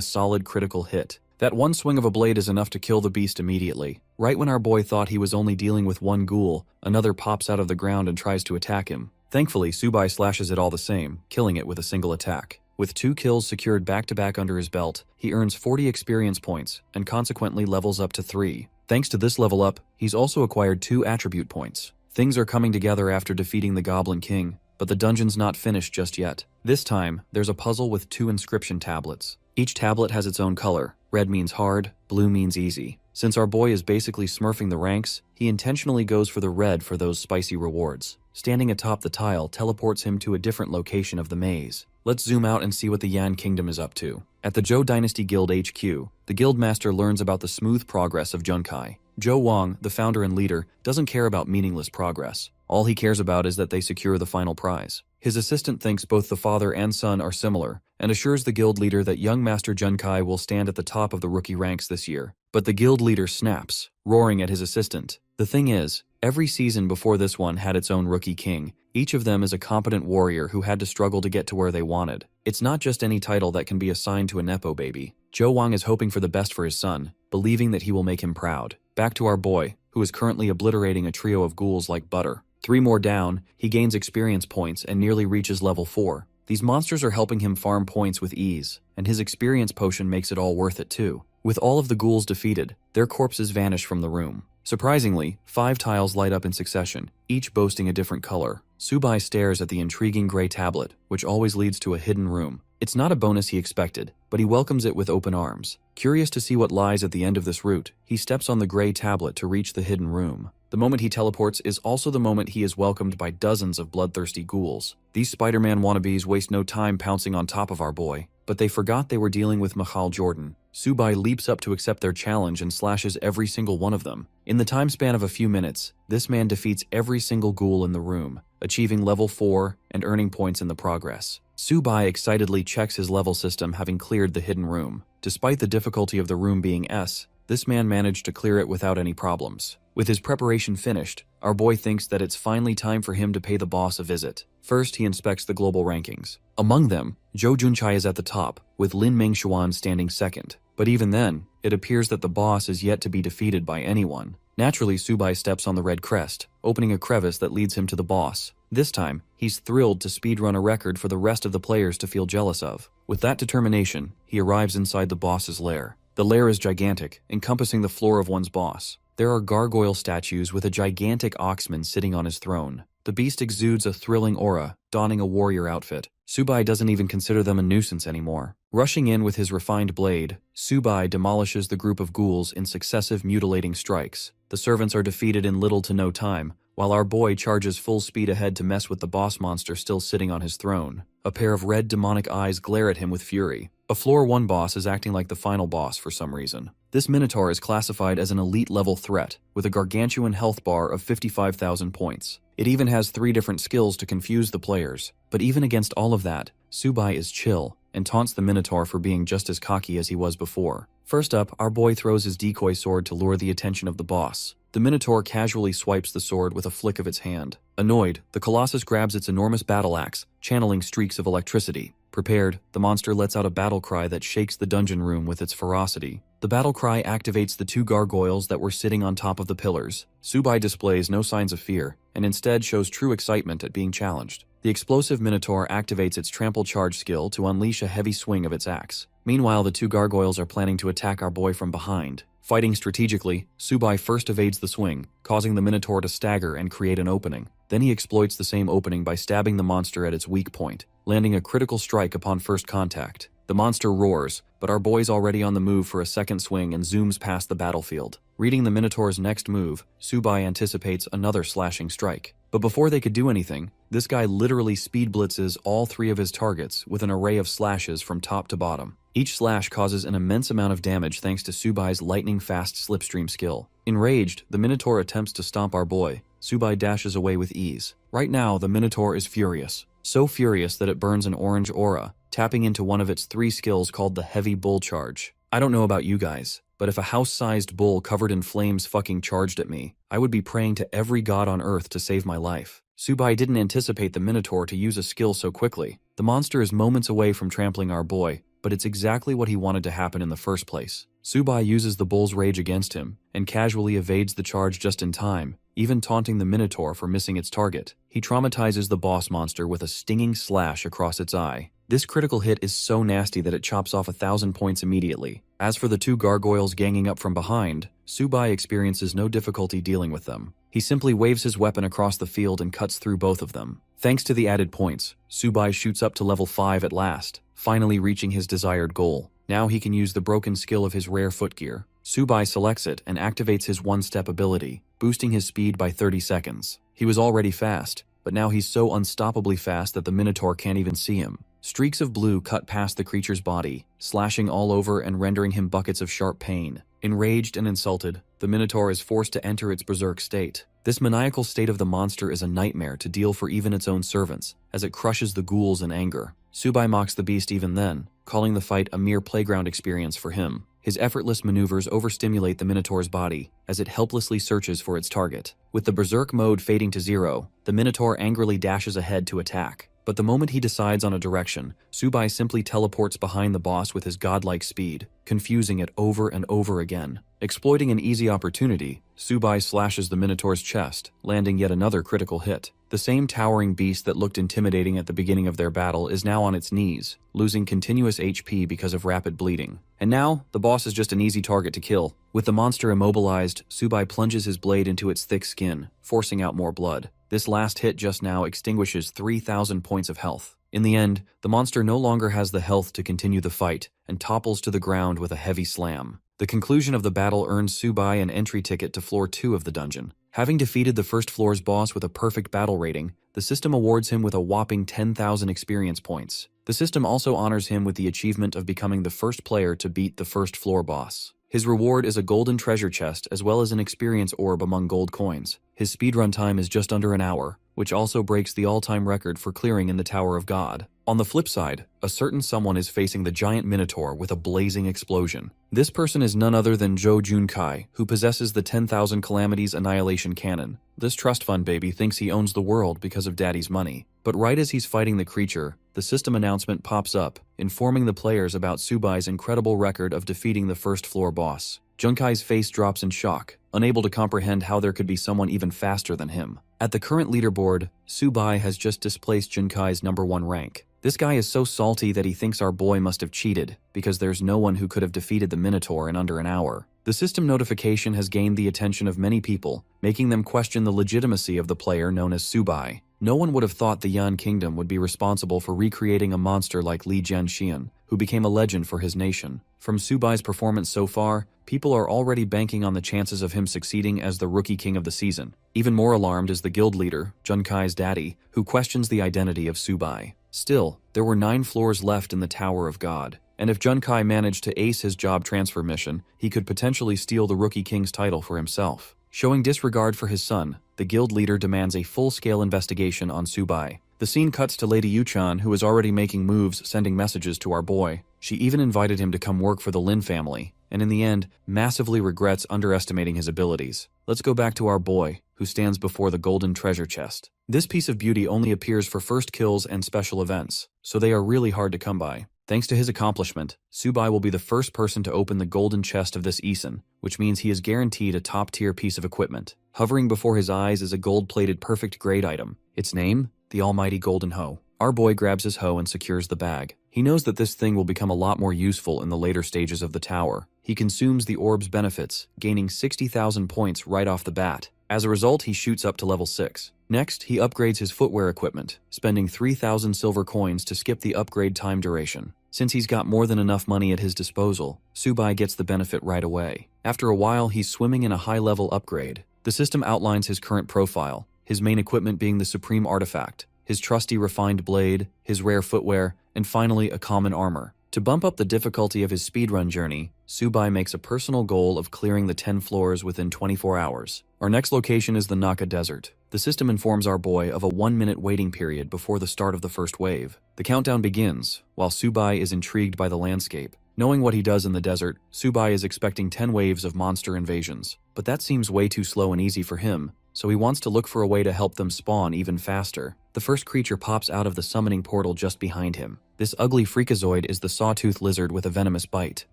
solid critical hit. That one swing of a blade is enough to kill the beast immediately. Right when our boy thought he was only dealing with one ghoul, another pops out of the ground and tries to attack him. Thankfully, Subai slashes it all the same, killing it with a single attack. With 2 kills secured back-to-back under his belt, he earns 40 experience points and consequently levels up to 3. Thanks to this level up, he's also acquired 2 attribute points. Things are coming together after defeating the Goblin King, but the dungeon's not finished just yet. This time, there's a puzzle with 2 inscription tablets. Each tablet has its own color. Red means hard, blue means easy. Since our boy is basically smurfing the ranks, he intentionally goes for the red for those spicy rewards. Standing atop the tile teleports him to a different location of the maze. Let's zoom out and see what the Yan Kingdom is up to. At the Zhou Dynasty Guild HQ, the Guildmaster learns about the smooth progress of Junkai. Zhou Wang, the founder and leader, doesn't care about meaningless progress. All he cares about is that they secure the final prize. His assistant thinks both the father and son are similar, and assures the guild leader that young Master Junkai will stand at the top of the rookie ranks this year. But the guild leader snaps, roaring at his assistant. The thing is, every season before this one had its own rookie king. Each of them is a competent warrior who had to struggle to get to where they wanted. It's not just any title that can be assigned to a nepo baby. Zhou Wang is hoping for the best for his son, believing that he will make him proud. Back to our boy, who is currently obliterating a trio of ghouls like butter. 3 more down, he gains experience points and nearly reaches level 4. These monsters are helping him farm points with ease, and his experience potion makes it all worth it too. With all of the ghouls defeated, their corpses vanish from the room. Surprisingly, 5 tiles light up in succession, each boasting a different color. Subai stares at the intriguing gray tablet, which always leads to a hidden room. It's not a bonus he expected, but he welcomes it with open arms. Curious to see what lies at the end of this route, he steps on the gray tablet to reach the hidden room. The moment he teleports is also the moment he is welcomed by dozens of bloodthirsty ghouls. These Spider-Man wannabes waste no time pouncing on top of our boy, but they forgot they were dealing with Michal Jordan. Subai leaps up to accept their challenge and slashes every single one of them. In the time span of a few minutes, this man defeats every single ghoul in the room, achieving level 4 and earning points in the progress. Subai excitedly checks his level system, having cleared the hidden room. Despite the difficulty of the room being S, this man managed to clear it without any problems. With his preparation finished, our boy thinks that it's finally time for him to pay the boss a visit. First, he inspects the global rankings. Among them, Zhou Junchai is at the top, with Lin Mengshuan standing second. But even then, it appears that the boss is yet to be defeated by anyone. Naturally, Subai steps on the red crest, opening a crevice that leads him to the boss. This time, he's thrilled to speedrun a record for the rest of the players to feel jealous of. With that determination, he arrives inside the boss's lair. The lair is gigantic, encompassing the floor of one's boss. There are gargoyle statues with a gigantic oxman sitting on his throne. The beast exudes a thrilling aura, donning a warrior outfit. Subai doesn't even consider them a nuisance anymore. Rushing in with his refined blade, Subai demolishes the group of ghouls in successive mutilating strikes. The servants are defeated in little to no time, while our boy charges full speed ahead to mess with the boss monster still sitting on his throne. A pair of red demonic eyes glare at him with fury. A floor 1 boss is acting like the final boss for some reason. This Minotaur is classified as an elite level threat, with a gargantuan health bar of 55,000 points. It even has 3 different skills to confuse the players. But even against all of that, Subai is chill, and taunts the Minotaur for being just as cocky as he was before. First up, our boy throws his decoy sword to lure the attention of the boss. The Minotaur casually swipes the sword with a flick of its hand. Annoyed, the Colossus grabs its enormous battle axe, channeling streaks of electricity. Prepared, the monster lets out a battle cry that shakes the dungeon room with its ferocity. The battle cry activates the 2 gargoyles that were sitting on top of the pillars. Subai displays no signs of fear, and instead shows true excitement at being challenged. The explosive Minotaur activates its trample charge skill to unleash a heavy swing of its axe. Meanwhile, the 2 gargoyles are planning to attack our boy from behind. Fighting strategically, Subai first evades the swing, causing the Minotaur to stagger and create an opening. Then he exploits the same opening by stabbing the monster at its weak point, landing a critical strike upon first contact. The monster roars, but our boy's already on the move for a second swing and zooms past the battlefield. Reading the Minotaur's next move, Subai anticipates another slashing strike. But before they could do anything, this guy literally speed blitzes all 3 of his targets with an array of slashes from top to bottom. Each slash causes an immense amount of damage thanks to Subai's lightning-fast slipstream skill. Enraged, the Minotaur attempts to stomp our boy. Subai dashes away with ease. Right now, the Minotaur is furious. So furious that it burns an orange aura, tapping into one of its 3 skills called the Heavy Bull Charge. I don't know about you guys, but if a house-sized bull covered in flames fucking charged at me, I would be praying to every god on earth to save my life. Subai didn't anticipate the Minotaur to use a skill so quickly. The monster is moments away from trampling our boy, but it's exactly what he wanted to happen in the first place. Subai uses the bull's rage against him, and casually evades the charge just in time, even taunting the Minotaur for missing its target. He traumatizes the boss monster with a stinging slash across its eye. This critical hit is so nasty that it chops off 1,000 points immediately. As for the two gargoyles ganging up from behind, Subai experiences no difficulty dealing with them. He simply waves his weapon across the field and cuts through both of them. Thanks to the added points, Subai shoots up to level 5 at last, finally reaching his desired goal. Now he can use the broken skill of his rare footgear. Subai selects it and activates his one-step ability, boosting his speed by 30 seconds. He was already fast, but now he's so unstoppably fast that the Minotaur can't even see him. Streaks of blue cut past the creature's body, slashing all over and rendering him buckets of sharp pain. Enraged and insulted, the Minotaur is forced to enter its berserk state. This maniacal state of the monster is a nightmare to deal for even its own servants, as it crushes the ghouls in anger. Subai mocks the beast even then, calling the fight a mere playground experience for him. His effortless maneuvers overstimulate the Minotaur's body, as it helplessly searches for its target. With the berserk mode fading to 0, the Minotaur angrily dashes ahead to attack. But the moment he decides on a direction, Subai simply teleports behind the boss with his godlike speed, confusing it over and over again. Exploiting an easy opportunity, Subai slashes the Minotaur's chest, landing yet another critical hit. The same towering beast that looked intimidating at the beginning of their battle is now on its knees, losing continuous HP because of rapid bleeding. And now, the boss is just an easy target to kill. With the monster immobilized, Subai plunges his blade into its thick skin, forcing out more blood. This last hit just now extinguishes 3,000 points of health. In the end, the monster no longer has the health to continue the fight, and topples to the ground with a heavy slam. The conclusion of the battle earns Subai an entry ticket to floor 2 of the dungeon. Having defeated the first floor's boss with a perfect battle rating, the system awards him with a whopping 10,000 experience points. The system also honors him with the achievement of becoming the first player to beat the first floor boss. His reward is a golden treasure chest as well as an experience orb among gold coins. His speedrun time is just under an hour, which also breaks the all-time record for clearing in the Tower of God. On the flip side, a certain someone is facing the giant Minotaur with a blazing explosion. This person is none other than Zhou Junkai, who possesses the 10,000 Calamities Annihilation Cannon. This trust fund baby thinks he owns the world because of daddy's money. But right as he's fighting the creature, the system announcement pops up, informing the players about Subai's incredible record of defeating the first floor boss. Junkai's face drops in shock, unable to comprehend how there could be someone even faster than him. At the current leaderboard, Subai has just displaced Junkai's #1 rank. This guy is so salty that he thinks our boy must have cheated, because there's no one who could have defeated the Minotaur in under an hour. The system notification has gained the attention of many people, making them question the legitimacy of the player known as Subai. No one would have thought the Yan Kingdom would be responsible for recreating a monster like Li Jianxian, who became a legend for his nation. From Subai's performance so far, people are already banking on the chances of him succeeding as the rookie king of the season. Even more alarmed is the guild leader, Junkai's daddy, who questions the identity of Subai. Still, there were 9 floors left in the Tower of God, and if Junkai managed to ace his job transfer mission, he could potentially steal the Rookie King's title for himself. Showing disregard for his son, the guild leader demands a full-scale investigation on Subai. The scene cuts to Lady Yuchan, who is already making moves, sending messages to our boy. She even invited him to come work for the Lin family, and in the end, massively regrets underestimating his abilities. Let's go back to our boy, who stands before the golden treasure chest. This piece of beauty only appears for first kills and special events, so they are really hard to come by. Thanks to his accomplishment, Subai will be the first person to open the golden chest of this Eason, which means he is guaranteed a top-tier piece of equipment. Hovering before his eyes is a gold-plated perfect grade item. Its name? The Almighty Golden Hoe. Our boy grabs his hoe and secures the bag. He knows that this thing will become a lot more useful in the later stages of the tower. He consumes the orb's benefits, gaining 60,000 points right off the bat. As a result, he shoots up to level 6. Next, he upgrades his footwear equipment, spending 3,000 silver coins to skip the upgrade time duration. Since he's got more than enough money at his disposal, Subai gets the benefit right away. After a while, he's swimming in a high-level upgrade. The system outlines his current profile, his main equipment being the Supreme Artifact, his trusty refined blade, his rare footwear, and finally a common armor. To bump up the difficulty of his speedrun journey, Subai makes a personal goal of clearing the 10 floors within 24 hours. Our next location is the Naka Desert. The system informs our boy of a 1-minute waiting period before the start of the first wave. The countdown begins, while Subai is intrigued by the landscape. Knowing what he does in the desert, Subai is expecting 10 waves of monster invasions. But that seems way too slow and easy for him, so he wants to look for a way to help them spawn even faster. The first creature pops out of the summoning portal just behind him. This ugly freakazoid is the sawtooth lizard with a venomous bite.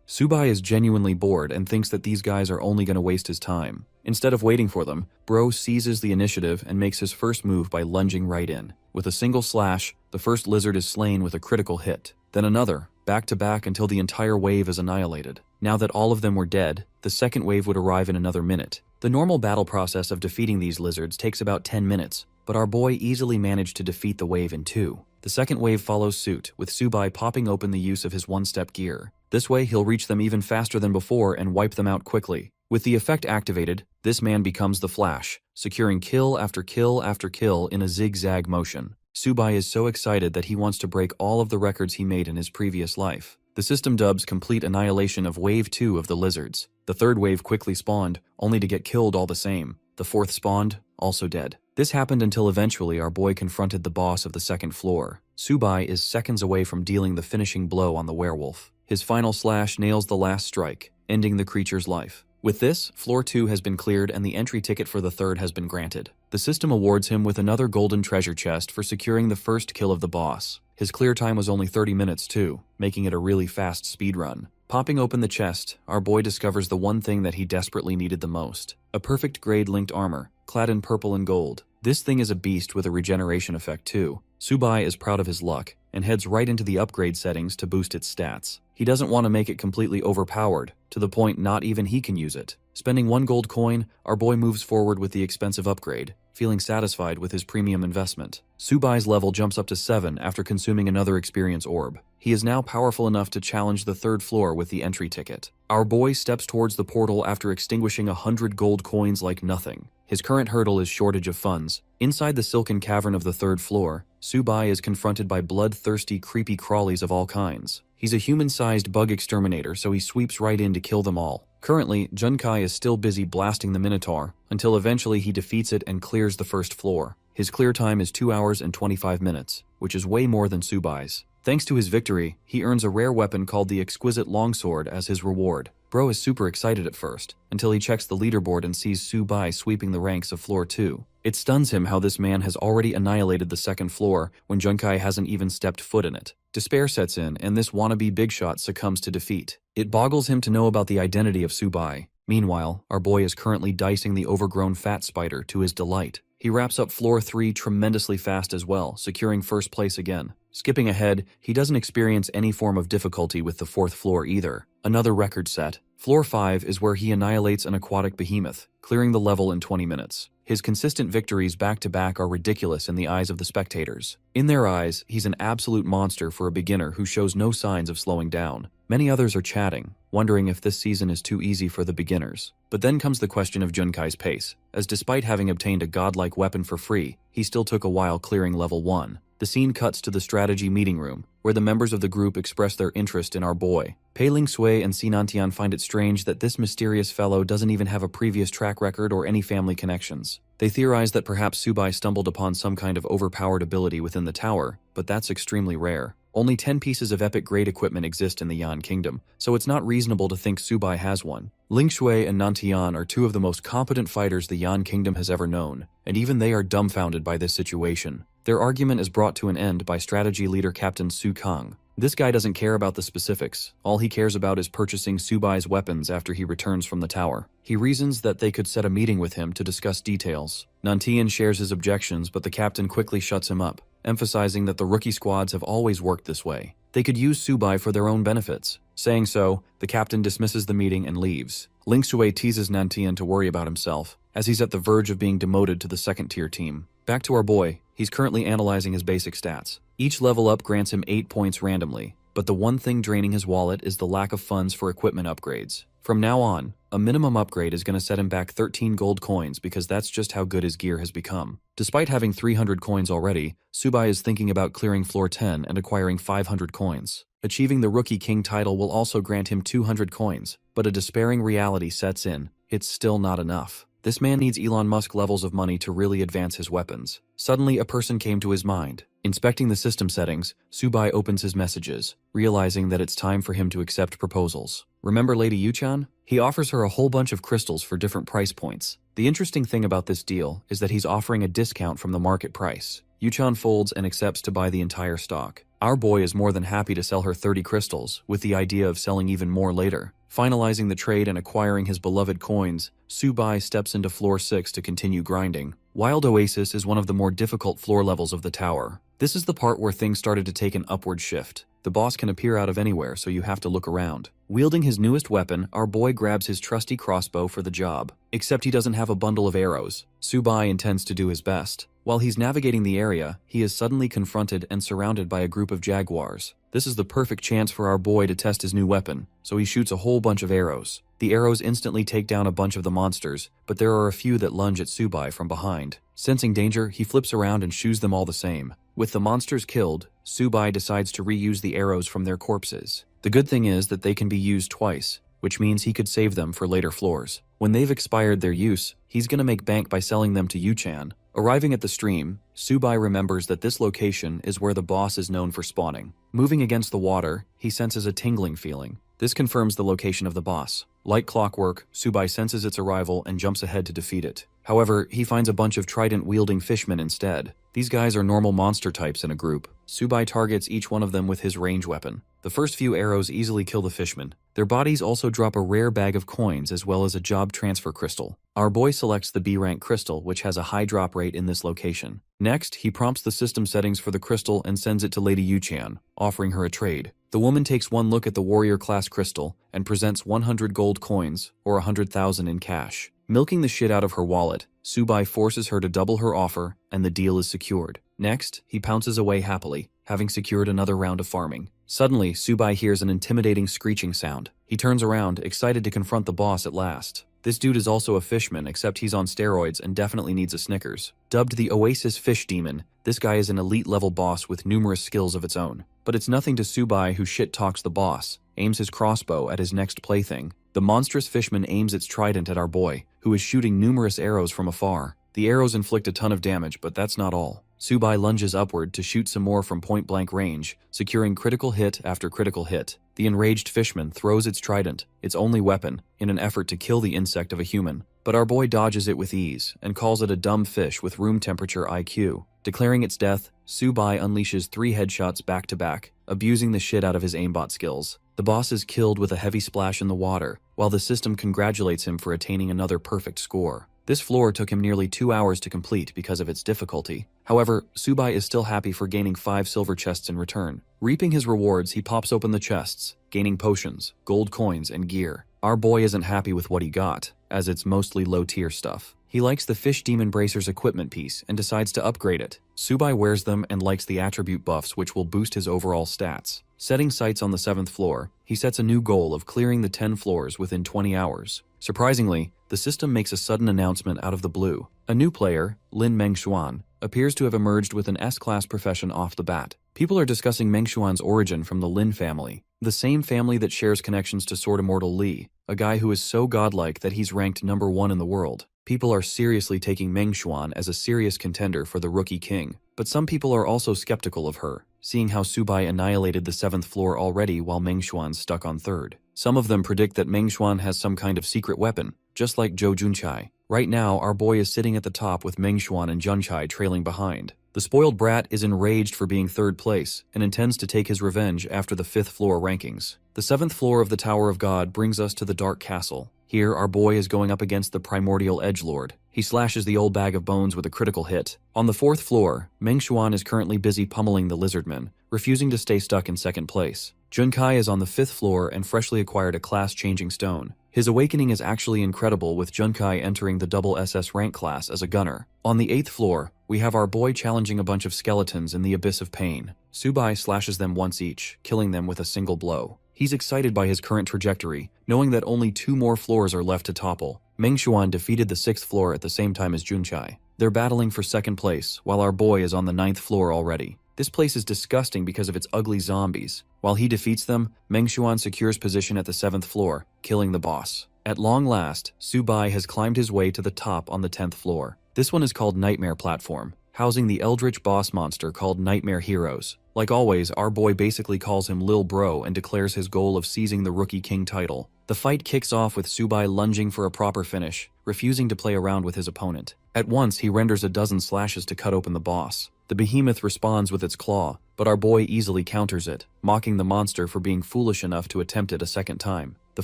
Subai is genuinely bored and thinks that these guys are only going to waste his time. Instead of waiting for them, Bro seizes the initiative and makes his first move by lunging right in. With a single slash, the first lizard is slain with a critical hit. Then another, back to back until the entire wave is annihilated. Now that all of them were dead, the second wave would arrive in another minute. The normal battle process of defeating these lizards takes about 10 minutes, but our boy easily managed to defeat the wave in 2. The second wave follows suit, with Subai popping open the use of his one-step gear. This way he'll reach them even faster than before and wipe them out quickly. With the effect activated, this man becomes the Flash, securing kill after kill after kill in a zigzag motion. Subai is so excited that he wants to break all of the records he made in his previous life. The system dubs complete annihilation of Wave 2 of the lizards. The third wave quickly spawned, only to get killed all the same. The fourth spawned, also dead. This happened until eventually our boy confronted the boss of the second floor. Subai is seconds away from dealing the finishing blow on the werewolf. His final slash nails the last strike, ending the creature's life. With this, Floor 2 has been cleared and the entry ticket for the third has been granted. The system awards him with another golden treasure chest for securing the first kill of the boss. His clear time was only 30 minutes too, making it a really fast speedrun. Popping open the chest, our boy discovers the one thing that he desperately needed the most. A perfect grade linked armor, clad in purple and gold. This thing is a beast with a regeneration effect too. Subai is proud of his luck, and heads right into the upgrade settings to boost its stats. He doesn't want to make it completely overpowered, to the point not even he can use it. Spending 1 gold coin, our boy moves forward with the expensive upgrade, feeling satisfied with his premium investment. Subai's level jumps up to 7 after consuming another experience orb. He is now powerful enough to challenge the third floor with the entry ticket. Our boy steps towards the portal after extinguishing 100 gold coins like nothing. His current hurdle is shortage of funds. Inside the silken cavern of the third floor, Subai is confronted by bloodthirsty, creepy crawlies of all kinds. He's a human-sized bug exterminator, so he sweeps right in to kill them all. Currently, Junkai is still busy blasting the Minotaur, until eventually he defeats it and clears the first floor. His clear time is 2 hours and 25 minutes, which is way more than Subai's. Thanks to his victory, he earns a rare weapon called the Exquisite Longsword as his reward. Bro is super excited at first, until he checks the leaderboard and sees Subai sweeping the ranks of Floor 2. It stuns him how this man has already annihilated the second floor when Junkai hasn't even stepped foot in it. Despair sets in, and this wannabe big shot succumbs to defeat. It boggles him to know about the identity of Subai. Meanwhile, our boy is currently dicing the overgrown fat spider to his delight. He wraps up Floor 3 tremendously fast as well, securing first place again. Skipping ahead, he doesn't experience any form of difficulty with the fourth floor either. Another record set. Floor 5 is where he annihilates an aquatic behemoth, clearing the level in 20 minutes. His consistent victories back-to-back are ridiculous in the eyes of the spectators. In their eyes, he's an absolute monster for a beginner who shows no signs of slowing down. Many others are chatting, wondering if this season is too easy for the beginners. But then comes the question of Junkai's pace, as despite having obtained a godlike weapon for free, he still took a while clearing level 1. The scene cuts to the strategy meeting room, where the members of the group express their interest in our boy. Pei Ling Sui and Sinantian find it strange that this mysterious fellow doesn't even have a previous track record or any family connections. They theorize that perhaps Subai stumbled upon some kind of overpowered ability within the tower, but that's extremely rare. Only 10 pieces of epic-grade equipment exist in the Yan Kingdom, so it's not reasonable to think Subai has one. Ling Shui and Nantian are two of the most competent fighters the Yan Kingdom has ever known, and even they are dumbfounded by this situation. Their argument is brought to an end by strategy leader Captain Su Kang. This guy doesn't care about the specifics. All he cares about is purchasing Subai's weapons after he returns from the tower. He reasons that they could set a meeting with him to discuss details. Nantian shares his objections, but the captain quickly shuts him up, emphasizing that the rookie squads have always worked this way. They could use Subai for their own benefits. Saying so, the captain dismisses the meeting and leaves. Ling Sui teases Nantian to worry about himself, as he's at the verge of being demoted to the second-tier team. Back to our boy, he's currently analyzing his basic stats. Each level up grants him 8 points randomly, but the one thing draining his wallet is the lack of funds for equipment upgrades. From now on, a minimum upgrade is going to set him back 13 gold coins because that's just how good his gear has become. Despite having 300 coins already, Subai is thinking about clearing floor 10 and acquiring 500 coins. Achieving the Rookie King title will also grant him 200 coins, but a despairing reality sets in. It's still not enough. This man needs Elon Musk levels of money to really advance his weapons. Suddenly, a person came to his mind. Inspecting the system settings, Subai opens his messages, realizing that it's time for him to accept proposals. Remember Lady Yuchan? He offers her a whole bunch of crystals for different price points. The interesting thing about this deal is that he's offering a discount from the market price. Yuchan folds and accepts to buy the entire stock. Our boy is more than happy to sell her 30 crystals, with the idea of selling even more later. Finalizing the trade and acquiring his beloved coins, Subai steps into floor 6 to continue grinding. Wild Oasis is one of the more difficult floor levels of the tower. This is the part where things started to take an upward shift. The boss can appear out of anywhere, so you have to look around. Wielding his newest weapon, our boy grabs his trusty crossbow for the job. Except he doesn't have a bundle of arrows. Subai intends to do his best. While he's navigating the area, he is suddenly confronted and surrounded by a group of jaguars. This is the perfect chance for our boy to test his new weapon, so he shoots a whole bunch of arrows. The arrows instantly take down a bunch of the monsters, but there are a few that lunge at Subai from behind. Sensing danger, he flips around and shoots them all the same. With the monsters killed, Subai decides to reuse the arrows from their corpses. The good thing is that they can be used twice, which means he could save them for later floors. When they've expired their use, he's gonna make bank by selling them to Yuchan. Arriving at the stream, Subai remembers that this location is where the boss is known for spawning. Moving against the water, he senses a tingling feeling. This confirms the location of the boss. Like clockwork, Subai senses its arrival and jumps ahead to defeat it. However, he finds a bunch of trident-wielding fishmen instead. These guys are normal monster types in a group. Subai targets each one of them with his range weapon. The first few arrows easily kill the fishmen. Their bodies also drop a rare bag of coins as well as a job transfer crystal. Our boy selects the B-rank crystal, which has a high drop rate in this location. Next, he prompts the system settings for the crystal and sends it to Lady Yuchan, offering her a trade. The woman takes one look at the warrior class crystal and presents 100 gold coins, or 100,000 in cash. Milking the shit out of her wallet, Subai forces her to double her offer, and the deal is secured. Next, he pounces away happily, having secured another round of farming. Suddenly, Subai hears an intimidating screeching sound. He turns around, excited to confront the boss at last. This dude is also a fishman, except he's on steroids and definitely needs a Snickers. Dubbed the Oasis Fish Demon, this guy is an elite-level boss with numerous skills of its own. But it's nothing to Subai, who shit-talks the boss, aims his crossbow at his next plaything. The monstrous fishman aims its trident at our boy, who is shooting numerous arrows from afar. The arrows inflict a ton of damage, but that's not all. Subai lunges upward to shoot some more from point-blank range, securing critical hit after critical hit. The enraged fishman throws its trident, its only weapon, in an effort to kill the insect of a human. But our boy dodges it with ease, and calls it a dumb fish with room temperature IQ. Declaring its death, Subai unleashes 3 headshots back-to-back, abusing the shit out of his aimbot skills. The boss is killed with a heavy splash in the water, while the system congratulates him for attaining another perfect score. This floor took him nearly 2 hours to complete because of its difficulty. However, Subai is still happy for gaining 5 silver chests in return. Reaping his rewards, he pops open the chests, gaining potions, gold coins, and gear. Our boy isn't happy with what he got, as it's mostly low-tier stuff. He likes the Fish Demon Bracer's equipment piece and decides to upgrade it. Subai wears them and likes the attribute buffs, which will boost his overall stats. Setting sights on the 7th floor, he sets a new goal of clearing the 10 floors within 20 hours. Surprisingly, the system makes a sudden announcement out of the blue. A new player, Lin Mengshuan, appears to have emerged with an S-class profession off the bat. People are discussing Mengshuan's origin from the Lin family, the same family that shares connections to Sword Immortal Li, a guy who is so godlike that he's ranked #1 in the world. People are seriously taking Mengshuan as a serious contender for the Rookie King, but some people are also skeptical of her, seeing how Subai annihilated the 7th floor already while Mengshuan's stuck on 3rd. Some of them predict that Mengshuan has some kind of secret weapon, just like Zhou Junchai. Right now, our boy is sitting at the top with Mengshuan and Junchai trailing behind. The spoiled brat is enraged for being 3rd place and intends to take his revenge after the 5th floor rankings. The 7th floor of the Tower of God brings us to the Dark Castle. Here, our boy is going up against the Primordial Edgelord. He slashes the old bag of bones with a critical hit. On the 4th floor, Mengshuan is currently busy pummeling the Lizardman, refusing to stay stuck in 2nd place. Junkai is on the 5th floor and freshly acquired a class-changing stone. His awakening is actually incredible, with Junkai entering the double SS rank class as a gunner. On the 8th floor, we have our boy challenging a bunch of skeletons in the Abyss of Pain. Subai slashes them once each, killing them with a single blow. He's excited by his current trajectory, knowing that only 2 more floors are left to topple. Mengshuan defeated the 6th floor at the same time as Junchai. They're battling for 2nd place, while our boy is on the 9th floor already. This place is disgusting because of its ugly zombies. While he defeats them, Mengshuan secures position at the 7th floor, killing the boss. At long last, Subai has climbed his way to the top on the 10th floor. This one is called Nightmare Platform, housing the eldritch boss monster called Nightmare Heroes. Like always, our boy basically calls him Lil Bro and declares his goal of seizing the Rookie King title. The fight kicks off with Subai lunging for a proper finish, refusing to play around with his opponent. At once, he renders a dozen slashes to cut open the boss. The behemoth responds with its claw, but our boy easily counters it, mocking the monster for being foolish enough to attempt it a second time. The